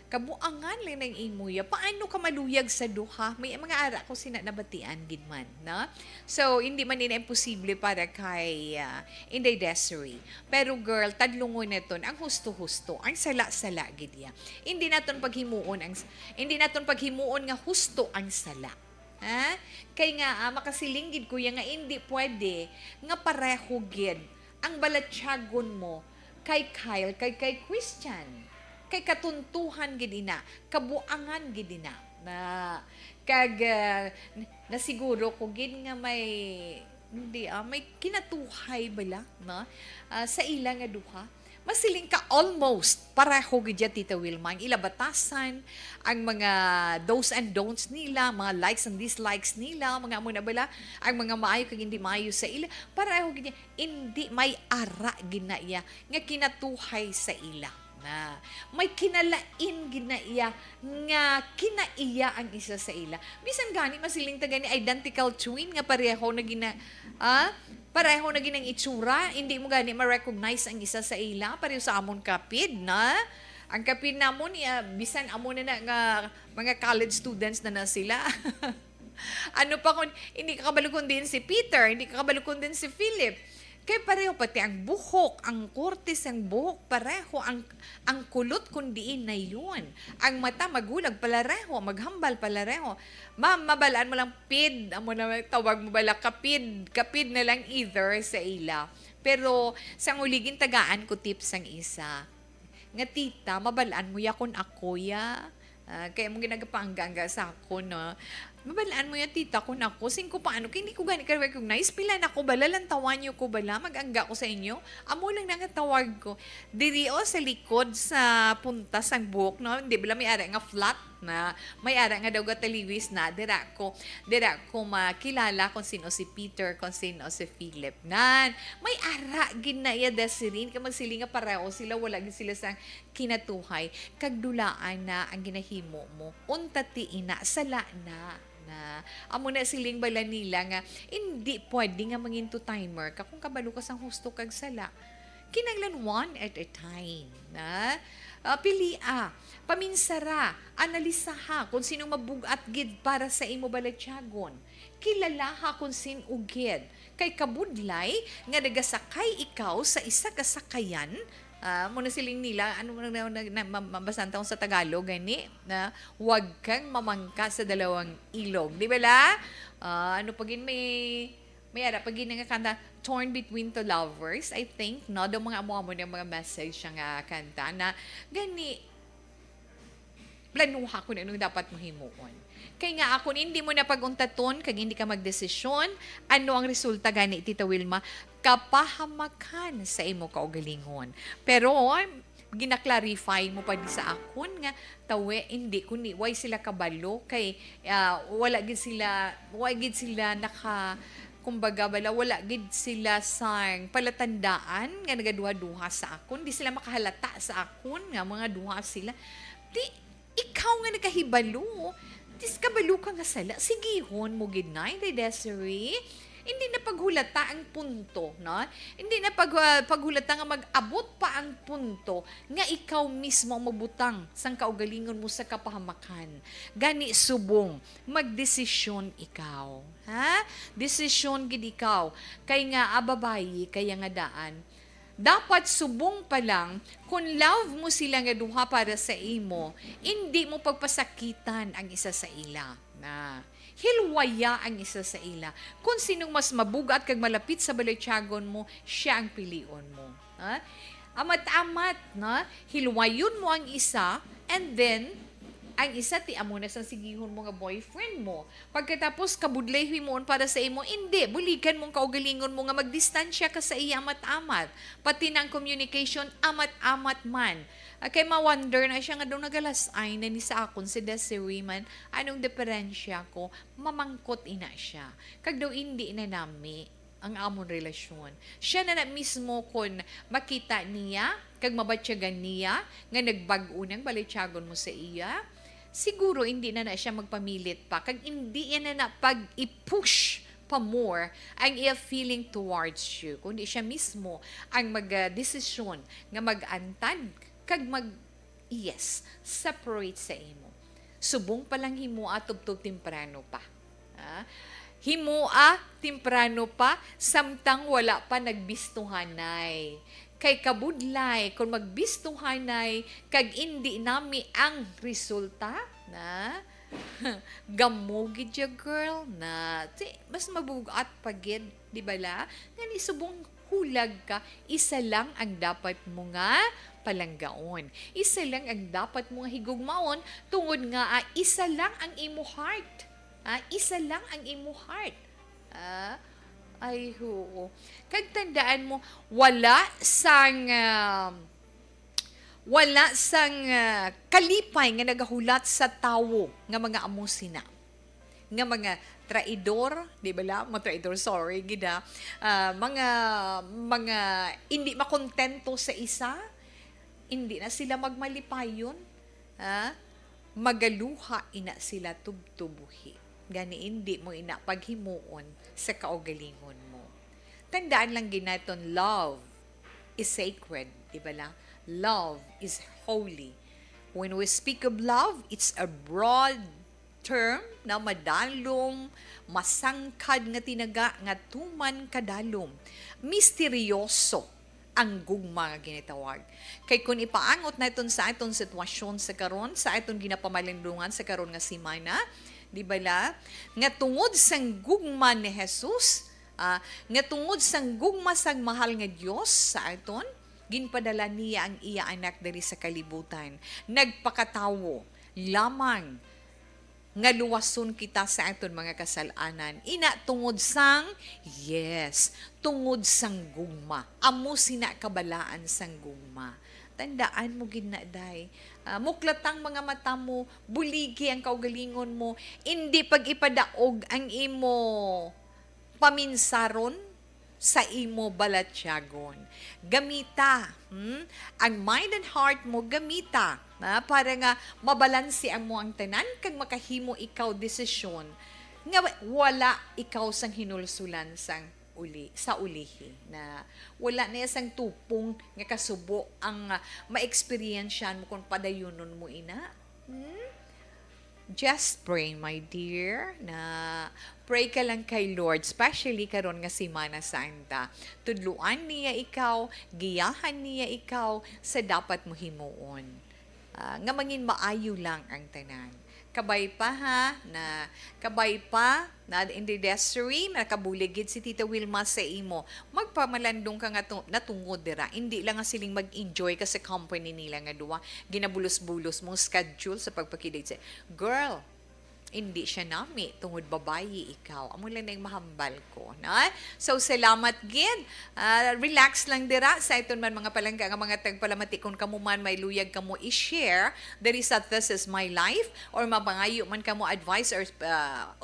Speaker 1: Kabuangan lang ng imo ya. Paano ka maluyag sa duha? May mga ara ko sina nabatian gid man, na. So hindi man ina imposible para kay Inday Desiree. Pero girl, tadlungon naton ang husto-husto, ang sala-sala gid ya. Hindi naton paghimuon nga husto ang sala. Kay nga makasiling gid kuya nga hindi pwede nga pareho gid ang balatyagon mo kay Kyle kay Christian. Kay katuntuhan gid ina, kabuangan gid ina na kag na siguro ko gid nga may kinatuhay bala na sa ila nga duha. Masiling ka almost pareho gid ya Tita Wilma ang ilabatasan ang mga do's and don'ts nila, mga likes and dislikes nila, mga amo na bala ang mga maayo kag hindi maayo sa ila, pareho gid ya. Hindi may ara ginaya nga kinatuhay sa ila. Na may kinalain ginaiya nga kinaiya ang isa sa ila. Bisan gani masiling ta gani identical twin nga pareho na pareho na ginang itsura, hindi mo gani ma-recognize ang isa sa ila pareho sa amon kapid na. Ang kapid namon bisan amon na nga mga college students na sila. Ano pa kung hindi ka kabalukon din si Peter, hindi ka kabalukon din si Philip. Kaya pareho pati ang buhok, ang kurtis, ang buhok, pareho, ang kulot kundiin na yun. Ang mata magulag palareho, maghambal palareho. Ma'am, mabalaan mo lang pid, amo na tawag mo bala kapid na lang either sa ila. Pero sa uligin tagaan ko tips ang isa. Nga tita, mabalaan mo ya kung ako ya. Kaya mo ginagapangga sa ako, no? Mabalaan mo yan, tita ko na ako. Sing ko paano? Kaya hindi ko gani ka-recognize. Pila na ko bala, lantawan nyo ko bala, mag-angga ko sa inyo. Amo lang nangatawag ko. Diri o sa likod sa puntas ang buhok, no? Hindi bala may ara nga flat na, may ara nga daw gataliwis na. Dira ko makilala kung sino si Peter, kung sino si Philip. Nan, may ara ginaya Desiree, ka magsilinga pareho sila, wala gin sila sang kinatuhay. Kagdulaan na ang ginahimo mo. Untati ina, sala na. Amo na siling bala nila nga hindi pwede nga manginto timer ka kung kabalo ka sang husto kag sala. Kinanglan one at a time na pilia, paminsara, analisaha kung sino mabugat gid para sa imo balatyagon. Kilalaha kung sin ugid kay kabudlay nga nagasakay ikaw sa isa ka sakayan. Muna siling nila, ano mabasan taon sa Tagalog, gani, na huwag kang mamangka sa dalawang ilog. Di ba la? Ano pagin may may ara pag nga kanta torn between two lovers, I think no do mga amo ng mga message siya nga kanta na gani planuha ko na anong dapat mo himuon. Kaya nga ako, hindi mo na pag-untaton, kag hindi ka magdesisyon, ano ang resulta gani, Tita Wilma? Kapahamakan sa imo kaugalingon. Pero, gina-clarify mo pa di sa akon nga tawe hindi kundi why sila kabalo kay wala gid sila naka kumbaga bala wala gid sila sang palatandaan nga nagaduha-duha sa akon, di sila makahalata sa akon nga mga duha sila. Di ikaw nga nagkahibalo. Dis kabalo ka nga sala. Sigihon mo gid na, Desiree. Hindi na paghulata ang punto, no? Hindi na paghulata nga mag-abot pa ang punto nga ikaw mismo ang mabutang sang kaugalingon mo sa kapahamakan. Gani subong, magdesisyon ikaw. Ha? Desisyon gid ikaw. Kay nga babayi, kaya nga daan, dapat subong pa lang, kung love mo sila nga duha para sa imo, hindi mo pagpasakitan ang isa sa ila. Na hilwaya ang isa sa ila. Kung sinong mas mabugat kag malapit sa balaytyagon mo, siya ang pilion mo. Ha? Amat-amat, na hilwayon mo ang isa, and then ang isa ti amo na sa sigihon mo nga boyfriend mo. Pagkatapos kabudlayhi mo para sa imo, hindi, bulikan mong kaugalingon mo nga magdistansya ka sa iya amat-amat. Pati ng communication amat-amat man. Kay ma-wonder na siya nga doon nagalasay na ni sa akon si Desiree man, anong diferensya ko, mamangkot ina siya. Kag daw hindi na nami ang amon relasyon. Siya na mismo kon makita niya, kag mabatsyagan niya, nga nagbag-o ng balaytyagon mo sa iya, siguro hindi na siya magpamilit pa. Kag hindi na pag-i-push pa more ang iya feeling towards you. Kundi siya mismo ang mag-desisyon nga mag-antad kag separate sa imo. Subong pa lang himua tubtub temprano pa. Himua temprano pa, samtang wala pa nagbistuhanay. Kay kabudlay, kung magbistuhanay, kag hindi nami ang resulta, na gamugid ya girl, na mas mabugat pagid, di ba la? Nga subong hulag ka, isa lang ang dapat mo nga palanggaon. Isa lang ang dapat mo nga higugmaon, tungod nga isa lang ang imo heart. Isa lang ang imo heart. Ay, ho. Kag tandaan mo, wala sang kalipay nga nagahulat sa tawo nga mga amo sina. Nga mga traidor, di ba la? Mga traidor, sorry, gida. Mga hindi makontento sa isa, hindi na sila magmalipayon. Magaluha ina sila tubtubuhi. Gani hindi mo ina paghimuon sa kaugalingon mo. Tandaan lang ginaton, love is sacred, di ba lang? Love is holy. When we speak of love, it's a broad term na madalom, masangkad nga tinaga nga tuman kadalom. Misteryoso ang gugma nga ginitawag. Kay kung ipaangot na iton sa aton sitwasyon sa karon, sa aton ginapamalindungan sa karon nga simana, di ba la? Nga tungod sang gugma ni Jesus, nga tungod sang gugma sang mahal nga Dios sa aton, ginpadala niya ang iya anak diri sa kalibutan. Nagpakatawo lamang nga luwason kita sa aton mga kasalanan. Ina tungod sang tungod sang gugma. Amo sina kabalaan sang gugma. Tandaan mo gid na day. Muklatang mga mata mo, buligi ang kaugalingon mo, hindi pag ipadaog ang imo paminsaron sa imo balatyagon. Gamita, ang mind and heart mo, gamita, para nga mabalansi ang mo ang tanan, kag makahimo ikaw desisyon, nga wala ikaw sang hinulsulan sa ulihi, na wala na isang tupong nga kasubo ang ma-experiensyan mo kung padayunon mo ina. Just pray, my dear, na pray ka lang kay Lord, especially karon nga Semana Santa. Tudluan niya ikaw, giyahan niya ikaw sa dapat mo himuon. Nga mangin maayo lang ang tanan. kabay pa ha, na kabay pa, na in the nursery, nakabuligid si Tita Wilma sa imo. Magpamalandong ka nga natungod dira. Hindi lang nga siling mag-enjoy ka sa company nila nga duwa. Ginabulos-bulos mong schedule sa pagpakidate sa, girl, hindi siya nami, tungod babayi ikaw. Amo lang na yung mahambal ko. Na? So, salamat gid. Relax lang dira. Sa iton man mga palangga, nga mga tagpalamatikon ka mo man, may luyag ka mo i-share. There is a This Is My Life. Or mabangayo man ka mo advice or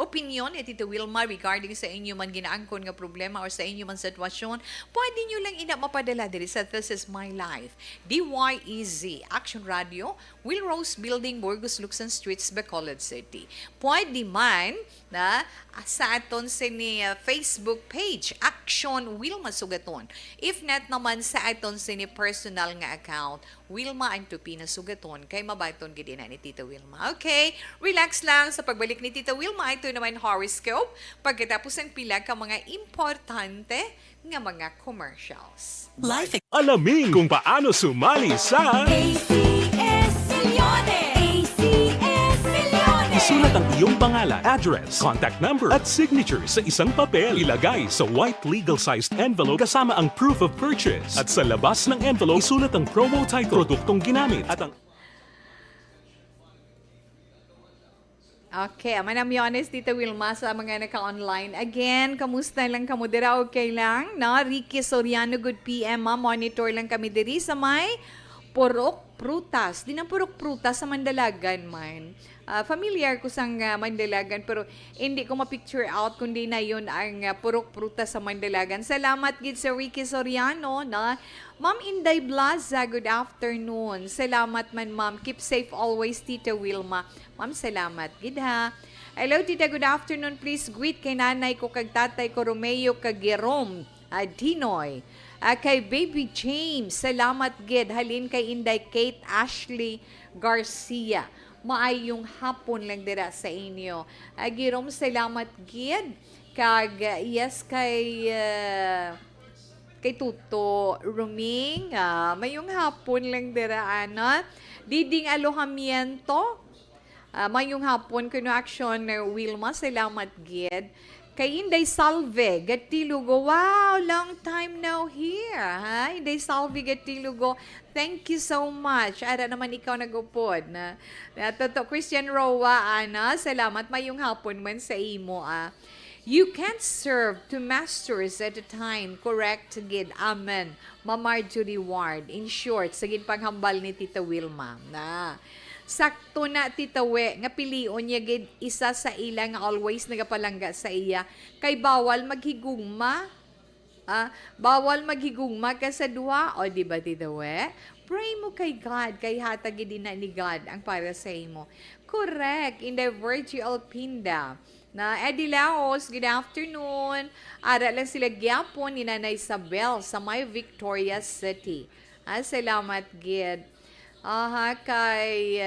Speaker 1: opinion ni Tito Wilma regarding sa inyo man ginaangkon nga problema or sa inyo man sitwasyon. Pwede nyo lang ina mapadala. There is a This Is My Life. DYEZ, Action Radio, Will Rose Building, Burgos, Luxon Streets, Bacolod City. Pwede man na sa aton sini Facebook page, Action Wilma Sugaton. If not naman sa aton sini personal nga account, Wilma Antupina Sugaton, kay mabayton gid na ni Tita Wilma. Okay, relax lang sa pagbalik ni Tita Wilma. Ito naman horoscope. Pagkatapos ang pila ka mga importante nga mga commercials.
Speaker 5: Alamin kung paano sumali sa
Speaker 6: ACS Milyones! ACS Milyones!
Speaker 5: Isulat ang iyong pangalan, address, contact number at signature sa isang papel. Ilagay sa white legal-sized envelope kasama ang proof of purchase. At sa labas ng envelope, isulat ang promo title, produktong ginamit at ang
Speaker 1: Okay, manamyones Tita Wilma sa mga naka-online. Again, kamusta lang kamo dira? Okay lang? No? Ricky Soriano, good PM, ma. Monitor lang kami diri sa may Purok Prutas. Di na Purok Prutas sa Mandalagan man. Familiar ko sa Mandalagan pero hindi ko ma-picture out kundi na yun ang Purok Prutas sa Mandalagan. Salamat gid sa Ricky Soriano na Ma'am Inday Blaza, good afternoon. Salamat man ma'am. Keep safe always, Tita Wilma. Ma'am, salamat gid ha. Hello Tita, good afternoon. Please greet kay nanay ko kag tatay ko Romeo kag Jerome Dinoy. Kay Baby James, salamat gid. Halin kay Inday Kate Ashley Garcia. Maayong hapon lang dira sa inyo. Girom, salamat gid. Kag yes kay Tuto Ruming, mayong hapon lang dira ana. Diding Alojamiento, mayong hapon kuno action Wilma, salamat gid. Kay Inday Salve, Gatilugo, wow, long time now here, ha? Inday Salve, Gatilugo, thank you so much. Ara naman ikaw nagupod na. Toto Christian Roa, ana, salamat, mayong hapon man sa imo, You can't serve two masters at a time. Correct, gid. Amen. Ma Marjorie Ward. In short, sagid panghambal ni Tita Wilma. Na. Sakto na Tita We, nga pilion niya gid isa sa ila nga always nagapalangga sa iya. Kay bawal maghigugma. Bawal maghigugma ka sa duha. O di ba Tita We? Pray mo kay God, kay hatag gid na ni God ang para sa imo. Correct. In the Virgil Pinda. Na Eddie Laos, good afternoon. Ara lang sila gyapon ni Nanay Isabel sa may Victoria City. Salamat gid. Kay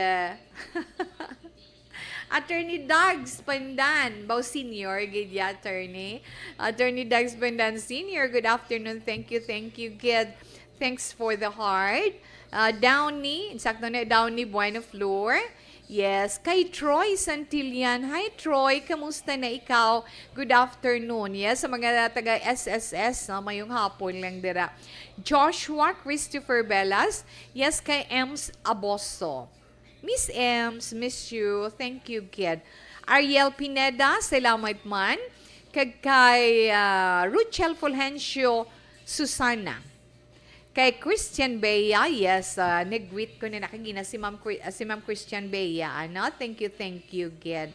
Speaker 1: Attorney Dags Pandan, Bao Senior, gid ya, Attorney. Attorney Dags Pandan Senior, good afternoon. Thank you, gid. Thanks for the heart. Downey, insakto na Downey Bueno Flor. Yes, kay Troy Santillan. Hi Troy, kamusta na ikaw? Good afternoon. Yes, sa mga taga SSS, mayong hapon lang dira. Joshua Christopher Bellas. Yes, kay Ems Aboso. Miss Ems, miss you. Thank you, kid. Ariel Pineda, salamat man. Kay Ruchel Fulgencio Susana. Kay Christian Bea, yes, nag-greet ko na nakagina si Ma'am Christian Bea. Ano? Thank you, Ged.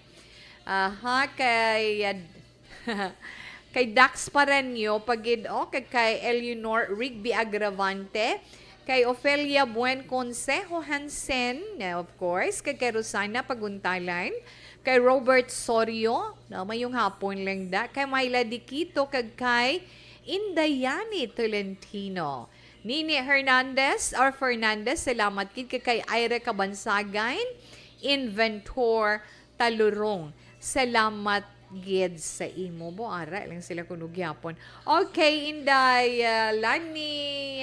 Speaker 1: Kay Dax Paranyo, pagid, kay Eleanor Rigby Agravante, kay Ofelia Buen Consejo Hansen, of course, kay Rosana Paguntalan, kay Robert Sorio, mayong hapon lang da, kay Myla Diquito, kay Indayani Tolentino. Nini Hernandez or Fernandez, salamat kid kay Ira Kabansagan, Inventor Talurong. Salamat gid sa imo mo ara lang sila kuno gyapon. Okay, Inday Lani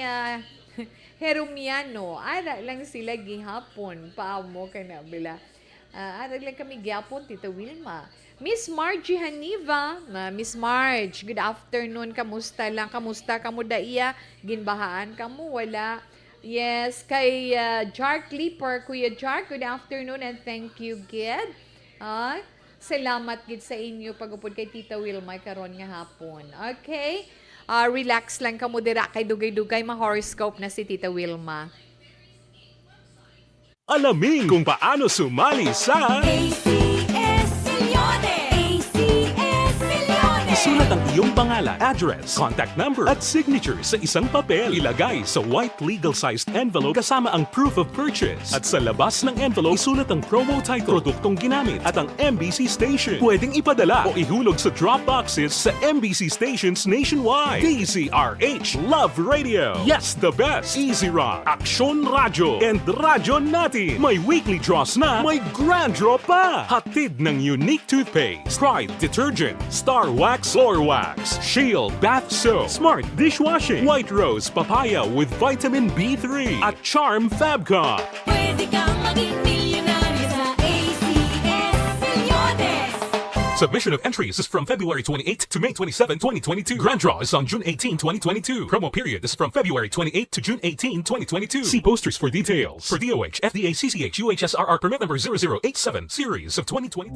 Speaker 1: Herumiano, ara lang sila gihapon paamo kana bila. Arag lang kami gyapon, Tita Wilma. Miss Margie Haniva, Miss Marge, good afternoon, kamusta lang? Kamusta kamo daiya? Ginbahaan kamo, wala? Yes, kay Jar Clipper, Kuya Jar, good afternoon and thank you, Gid. Salamat gid sa inyo pagupod kay Tita Wilma karon nga hapon. Okay? Relax lang kamo dira kay dugay-dugay ma-horoscope na si Tita Wilma.
Speaker 5: Alamin kung paano sumali sa
Speaker 6: ACS-Milyones! ACS-Milyones!
Speaker 5: Isulat ang iyong pangalan, address, contact number at signature sa isang papel. Ilagay sa white legal-sized envelope kasama ang proof of purchase. At sa labas ng envelope, isulat ang promo title, produktong ginamit at ang MBC station. Pwedeng ipadala o ihulog sa drop boxes sa MBC stations nationwide. DZRH Love Radio. Yes, the best. Easy Rock, Aksyon Radyo, and Radyo Natin. May weekly draws na, may grand draw pa. Hatid ng unique toothpaste, Pride Detergent, Star Wax Floor Wax, Shield Bath Soap, Smart Dishwashing, White Rose Papaya with Vitamin B3, at Charm Fabcon.
Speaker 6: Pwede kang maging milyonaryo sa ACS-Milyones!
Speaker 5: Submission of entries is from February 28 to May 27, 2022. Grand draw is on June 18, 2022. Promo period is from February 28 to June 18, 2022. See posters for details. For DOH, FDA, CCH, UHSRR permit number 0087, series of 2020.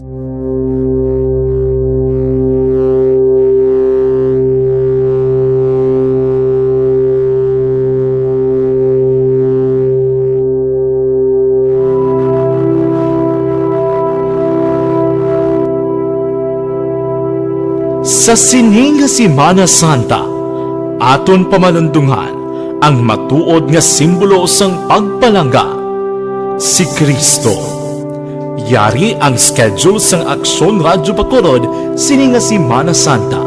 Speaker 2: Sa sining nga Semana Santa, aton pamalundungan ang matuod nga simbolo sang pagpalangga, si Kristo. Yari ang schedule sang Aksyon Radyo Bacolod sining nga Semana Santa.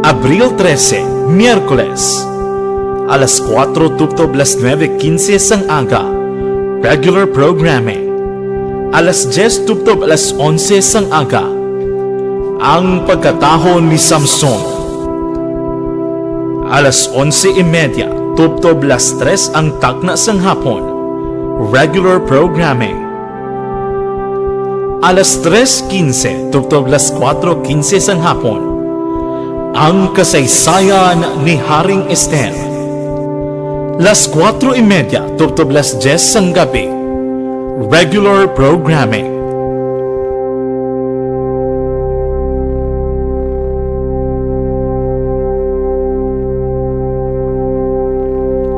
Speaker 2: Abril 13, Miyerkules, alas 4 tuptob las 9:15 sang aga, regular programming. Alas 10 tuptob alas 11 sang aga, ang pagkatahon ni Samson. Alas 11:30 tuptob las 3 ang takna sang hapon, regular programming. Alas 3:15 tuptob las 4:15 sang hapon, ang kasaysayan ni Haring Esther. Las 4:30 tuptob las 10 sang gabi, regular programming.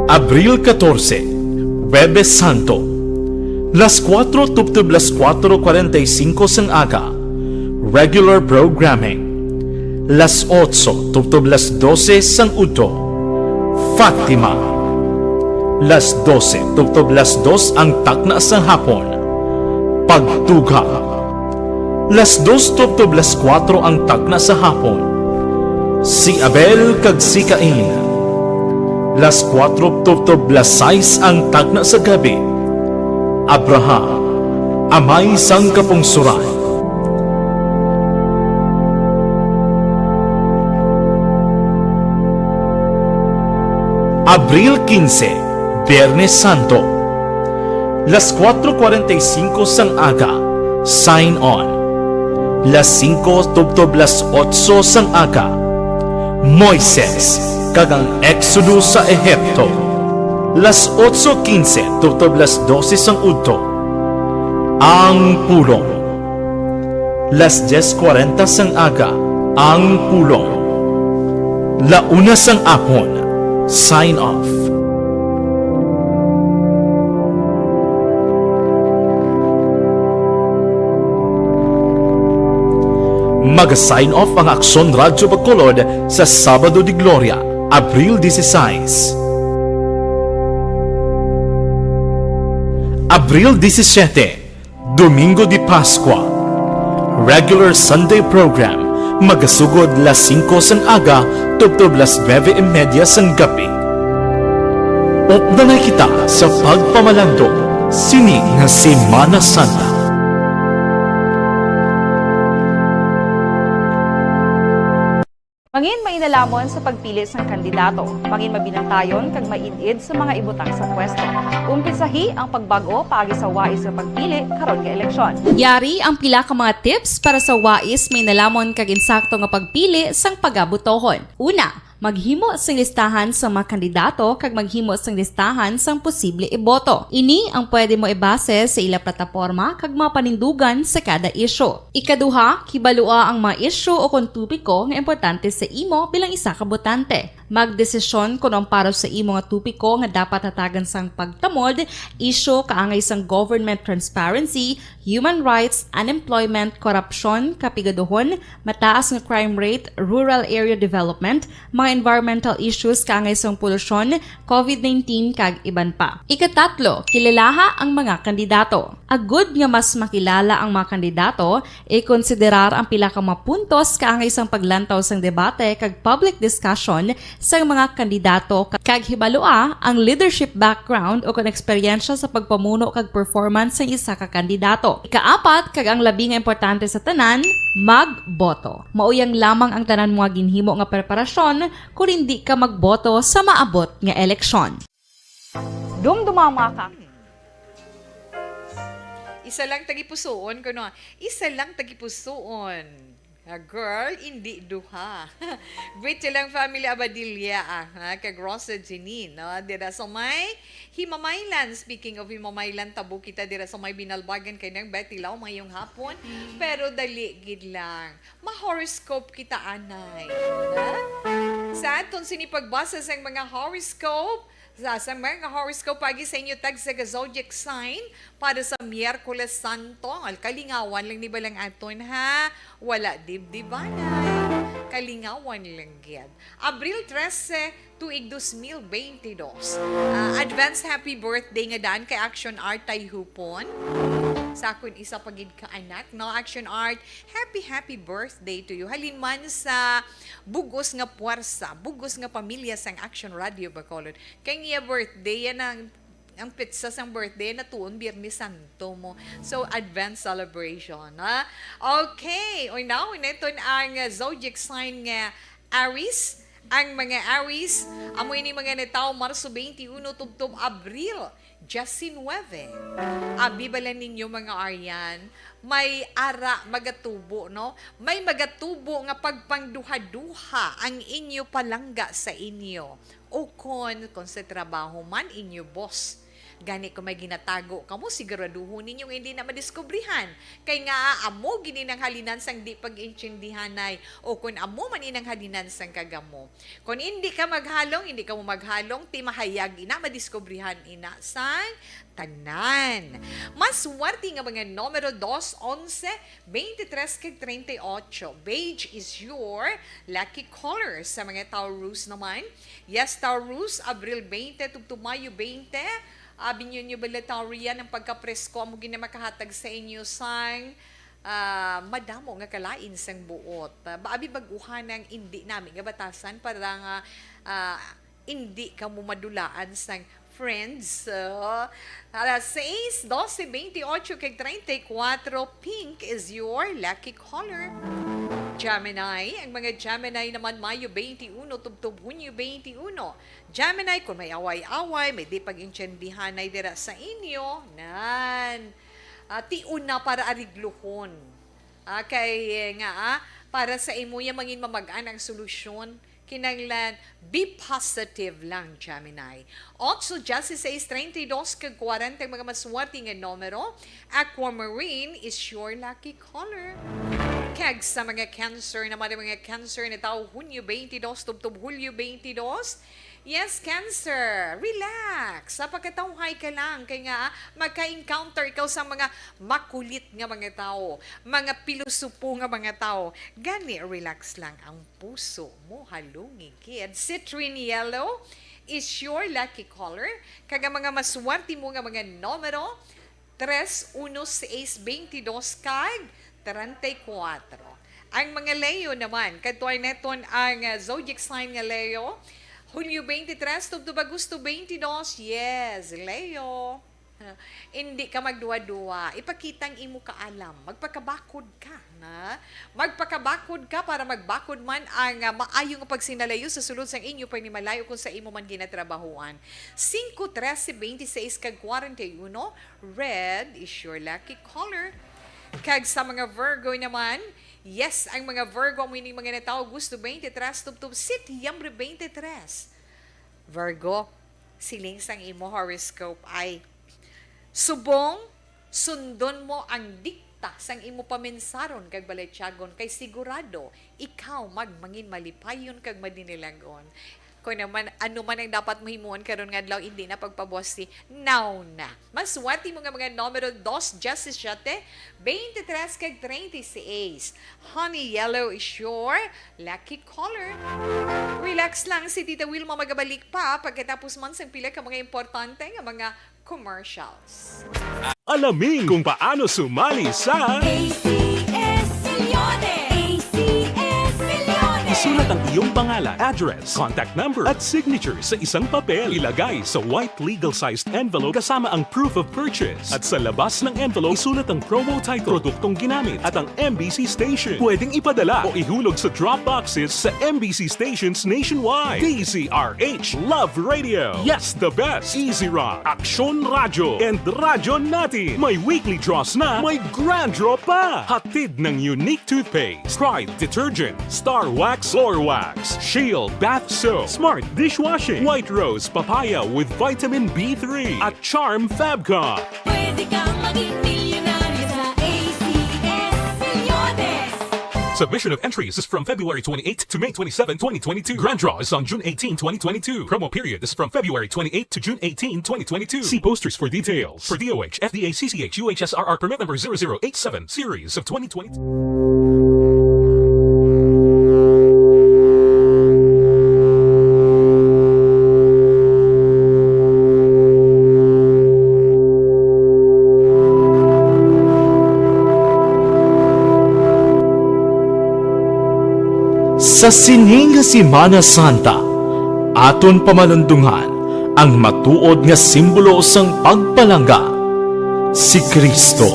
Speaker 2: Abril 14, Huwebes Santo, las 4 tuptob las 4:45 sang aga, regular programming. Las 8 tuptob las 12 sang udto, Fatima. Las 12 tuptob las 2 ang takna sang hapon, pagtuga. Las 2 tuptob las 4 ang takna sa hapon, si Abel kag si Cain. Las 4 tuptob las 6 ang takna sa gabi, Abraham, amay sang kapungsuran. Abril 15, Biyernes Santo, las 4:45 sang aga, sign on. Las 5 tuptob las 8 sang aga, Moises kag ang Exodo sa Ehipto. Las 8:15 tuptob las 12 sang udto, ang pulong. Las 10:40 sang aga, ang pulong. La 1 sang apon, sign off. Mag-sign off ang Aksyon Radyo Bacolod sa Sabado de Gloria, Abril 16. Abril 17, Domingo de Pascua. Regular Sunday program, magasugod las 5 sang aga, tuptob las 9:30 sang gabi. Updanay kita sa pagpamalandong sining nga Semana Santa.
Speaker 3: Mangin mainalamon sa pagpili sang kandidato, mangin mabinantayon kag mainid sa mga ibutang sa pwesto. Umpisahi ang pagbago paagi sa wais sa pagpili karon nga eleksyon.
Speaker 4: Yari ang pila ka mga tips para sa wais may nalamon kag insakto nga pagpili sang pagabutohon. Una, maghimo sang listahan sa mga kandidato kag maghimo sang listahan sang posible iboto. Ini ang pwede mo ibase sa ila plataporma kag mga panindugan sa kada isyu. Ikaduha, kibalua ang mga isyu o kung tupiko nga importante sa imo bilang isa ka botante. Magdesisyon kung ang para sa imo nga tupiko nga dapat hatagan sang pagtamod, isyu kaangay sang government transparency, human rights, unemployment, korupsyon, kapigaduhon, mataas nga crime rate, rural area development, mga environmental issues kaangay sang polusyon, COVID-19 kag iban pa. Ikatatlo, kilalaha ang mga kandidato. Agud nga mas makilala ang mga kandidato, i-konsiderar ang pila ka mga puntos kaangay sang paglantaw sang debate kag public discussion sang mga kandidato kag hibalua ang leadership background o kon eksperyensya sa pagpamuno kag performance sa isa ka kandidato. Ikaapat kag ang labi nga importante sa tanan, magboto. Mauyang lamang ang tanan mga ginhimo nga preparasyon kung hindi ka magboto sa maabot nga eleksyon.
Speaker 3: Dumduma mga
Speaker 1: Isa lang tagipusoon kuno. Isa lang tagipusoon. Girl, hindi duha. Great lang family Abadilla, kag Rosa Janine, no? Dira sa may Himamaylan. Speaking of Himamaylan, tabo kita dira sa may binalbagan kay nang Betilaw mayong hapon. Pero dali gid lang. Ma-horoscope kita anay. Ha? Sa aton sinipagbasa sa mga horoscope, sa mga horoscope pagi sa inyo tag sa zodiac sign para sa Miyerkules Santo. Kalingawan lang ni balang aton ha. Wala dibdibanay. Kalingawan lang yan. Abril 13, tuig 2022. Advance happy birthday nga daan kay Action Art Tayhupon. Sa akon isa pagid ka anak, no? Action Art, happy birthday to you. Halin man sa bugos nga puwersa, bugos nga pamilya sang Action Radio Bacolod. Kay niya birthday, yan ang pizza sang birthday na tuon Biyernes Santo mo. So, advance celebration, ha? Okay, o now, ito ang zodiac sign nga Aries. Ang mga Aries, amoy ni mga netaw Marso 21, tubtob Abril 19. Abibalan ninyo mga Aryan, may ara magatubo, no? May magatubo nga pagpangduha-duha ang inyo palangga sa inyo. O kon sa trabaho man inyo boss. Gani kung may ginatago kamo, siguraduhon ninyong hindi na madiskubrihan. Kay nga amo gini ng halinan sang di pag-intindihanay o kung amo man inang halinan sang kagamo. Kung hindi ka maghalong, hindi ka mo maghalong, ti mahayag ina madiskubrihan ina sang tanan. Mas swerte nga mga numero 2, 11, 23 kag 38. Beige is your lucky color. Sa mga Taurus naman, yes, Taurus, Abril 20 to Mayo 20. Abinyo nyo balatarian ang pagkapresko amo gina makahatag sa inyo sang madamo nga kalain sang buot. Baabi baguhan ng indi namin nga batasan para nga indi ka mo madulaan sang friends. 6, 12, 28 kag 34, pink is your lucky color. Gemini, ang mga Gemini naman Mayo 21, tubtob Hunyo 21. Gemini, kung may away-away, may di pag-intsendihan ay dira sa inyo, nan. Tiuna para arigluhon. Kay nga, para sa imo yung mangin mamagaan ang solusyon, kinanglan, be positive lang, Gemini. 8, 16, 32, kag 40, mga maswerte nga numero. Aquamarine is your lucky color. Kag sa mga Cancer naman, mga Cancer na tao Hunyo 22, tubtob Hulyo 22. Yes, Cancer, relax. Sa pagkatawhay ka lang, kaya nga magka-encounter ikaw sa mga makulit nga mga tao, mga pilusupo nga mga tao. Gani, relax lang ang puso mo, halungi, kid. Citrine yellow is your lucky color. Kaga mga maswerte mo nga mga numero, 3, 1, 6, 22, kag 34. Ang mga Leo naman, katuay neton ang zodiac sign nga Leo, Hulyo 23, tubtob Agosto 22, yes, Leo. Hindi ka magduwa-duwa. Ipakitang imo kaalam. Magpakabakod ka. Na? Magpakabakod ka para magbakod man ang maayong pagsinalayo sa sulod sang inyo panimalayo kung sa imo man ginatrabahuan. 5-13-26 kag 41. Red is your lucky color. Kag sa mga Virgo naman, yes, ang mga Virgo mo ining mga natao gusto 23 tubtub Setyembre 23. Virgo, siling sang imo horoscope ay subong sundon mo ang dikta sang imo pamensaron kag baletyagon kay sigurado ikaw magmangin malipayon kag madinilagon. Kung naman, ano man ang dapat mahimuon karon nga adlaw hindi na pagpabosti, now na. Maswati mo nga mga numero 2, Justice 7, 23 kag 36. Honey yellow is your lucky color. Relax lang, si Tita Wilma magabalik pa pagkatapos man sang pila ka mga importante nga mga commercials.
Speaker 5: Alamin kung paano sumali sa
Speaker 6: ACS Milyones! ACS Milyones!
Speaker 5: isulat ang iyong pangalan, address, contact number at signature sa isang papel. Ilagay sa white legal-sized envelope kasama ang proof of purchase. At sa labas ng envelope, isulat ang promo title, produktong ginamit at ang MBC station. Pwedeng ipadala o ihulog sa drop boxes sa MBC stations nationwide. DZRH Love Radio. Yes, the best. Easy Rock, Aksyon Radyo, and Radyo Natin. May weekly draws na, may grand draw pa. Hatid ng unique toothpaste, Pride Detergent, Star Wax Floor Wax, Shield Bath Soap, Smart Dishwashing, White Rose Papaya with Vitamin B3 at Charm Fabcon.
Speaker 6: Pwede kang maging milyonaryo sa ACS Milyones!
Speaker 5: Submission of entries is from February 28 to May 27, 2022. Grand draw is on June 18, 2022. Promo period is from February 28 to June 18, 2022. See posters for details. For DOH, FDA, CCH, UHSRR permit number 0087, series of 2022.
Speaker 2: Sa sining nga Semana Santa, aton pamalandungan ang matuod nga simbolo sang pagpalangga, si Kristo.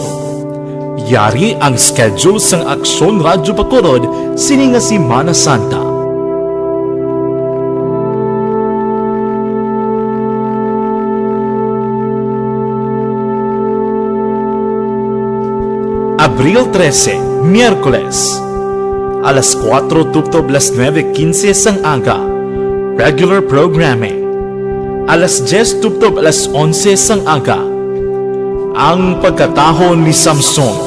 Speaker 2: Yari ang schedule sang Aksyon Radyo Bacolod sining nga Semana Santa. Abril 13, Miyerkules, alas 4 tubtob las 9:15 sang aga, regular programming. Alas 10 tubtob alas 11 sang aga, ang pagkatahon ni Samson.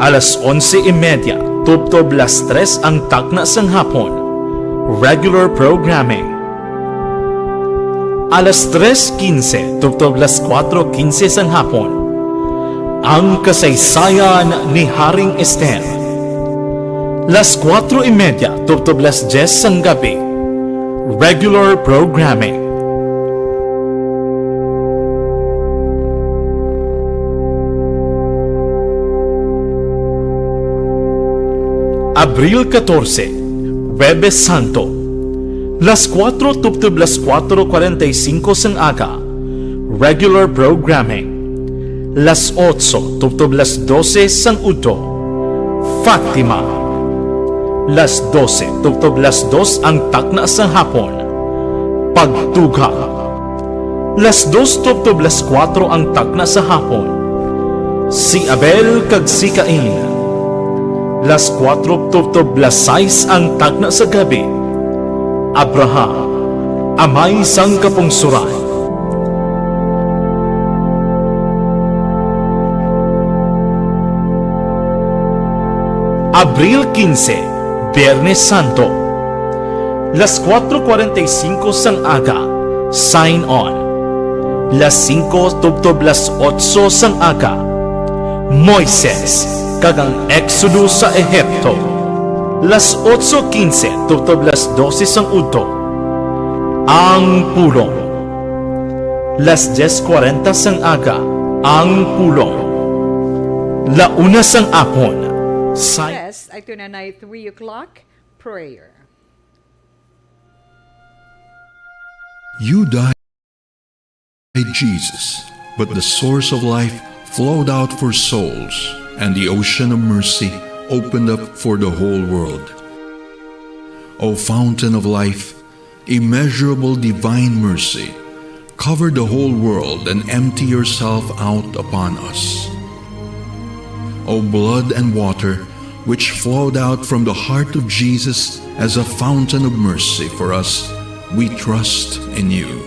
Speaker 2: Alas 11:30 tubtob las 3 ang takna sang hapon, regular programming. Alas 3:15 tubtob las 4:15 sang hapon, ang kasaysayan ni Haring Esther. Las 4:30 tubtob las 10 sang gabi, regular programming. Abril 14, Huwebes Santo, las 4 tubtob las 4:45 sang aga, regular programming. Las 8 tubtob las 12 sang udto, Fatima. Las 12 tubtob las 2 ang takna sa hapon, pagtuga. Las 2 tubtob las 4 ang takna sa hapon, si Abel kag si Cain. Las 4 tubtob las 6 ang takna sa gabi, Abraham, amay sang kapungsuran. Abril 15, Biyernes Santo, las 4:45 sang aga, sign on. Las 5 tubtob las 8 sang aga, Moises, kagang Exodo sa Ehipto. Las 8:15 tubtob las 12 sang udto, ang pulong. Las 10:40 sang aga, ang pulong. Launa sang apon,
Speaker 1: Yes, ay tunanay 3 o'clock, prayer.
Speaker 7: You died. Jesus, but the source of life flowed out for souls, and the ocean of mercy opened up for the whole world. O fountain of life, immeasurable divine mercy, cover the whole world and empty yourself out upon us. O blood and water, which flowed out from the heart of Jesus as a fountain of mercy for us, we trust in you.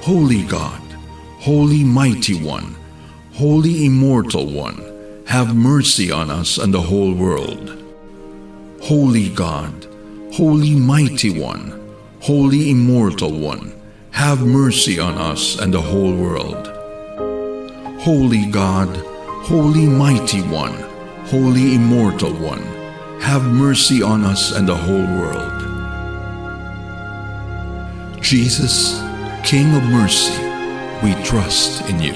Speaker 7: Holy God, Holy Mighty One, Holy Immortal One, have mercy on us and the whole world. Holy God, Holy Mighty One, Holy Immortal One, have mercy on us and the whole world. Holy God, Holy Mighty One, Holy Immortal One, have mercy on us and the whole world. Jesus, King of mercy, we trust in you.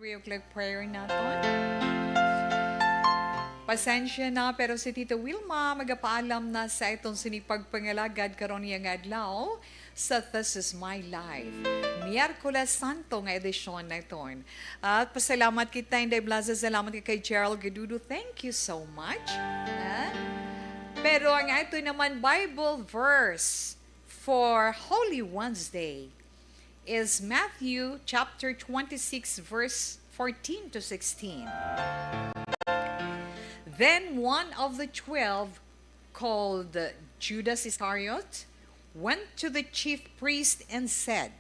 Speaker 1: 3 o'clock prayer natin. Pasensya na, pero si Tita Wilma magapaalam na sa itong sinipagpangalagad karon niyang adlaw sa This Is My Life. Miyerkules Santo nga edisyon na ito. At pasalamat kita, Inday Blaza, salamat kay Gerald Gadudo. Thank you so much. Pero ang ito naman Bible verse for Holy Wednesday is Matthew chapter 26 verse 14 to 16. Then one of the 12, called Judas Iscariot, went to the chief priest and said,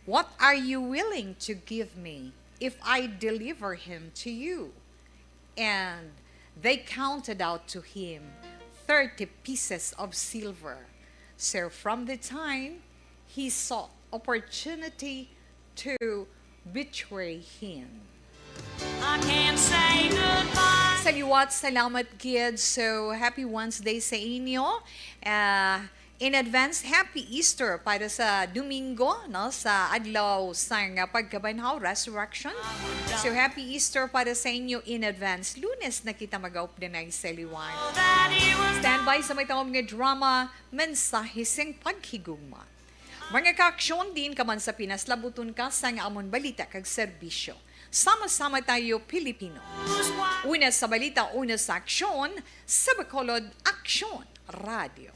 Speaker 1: "What are you willing to give me if I deliver him to you?" And they counted out to him 30 pieces of silver. So from the time he sought opportunity to betray him.
Speaker 6: I can't say goodbye.
Speaker 1: Saliwat, salamat kids. So, happy Wednesday sa inyo. In advance, happy Easter para sa Domingo, no? Sa adlaw sang pagkabanhaw, resurrection. So, happy Easter para sa inyo in advance. Lunes na kita mag-updanay sa liwan.
Speaker 6: That he was
Speaker 1: Standby sa may tawag nga drama, mensahe sing paghigugma. Mga kaaksyon din kaman sa Pinas, labuton ka sa nga amon balita kag serbisyo. Sama-sama tayo, Pilipino. Una sa balita, una sa aksyon, sa Bacolod Aksyon Radio.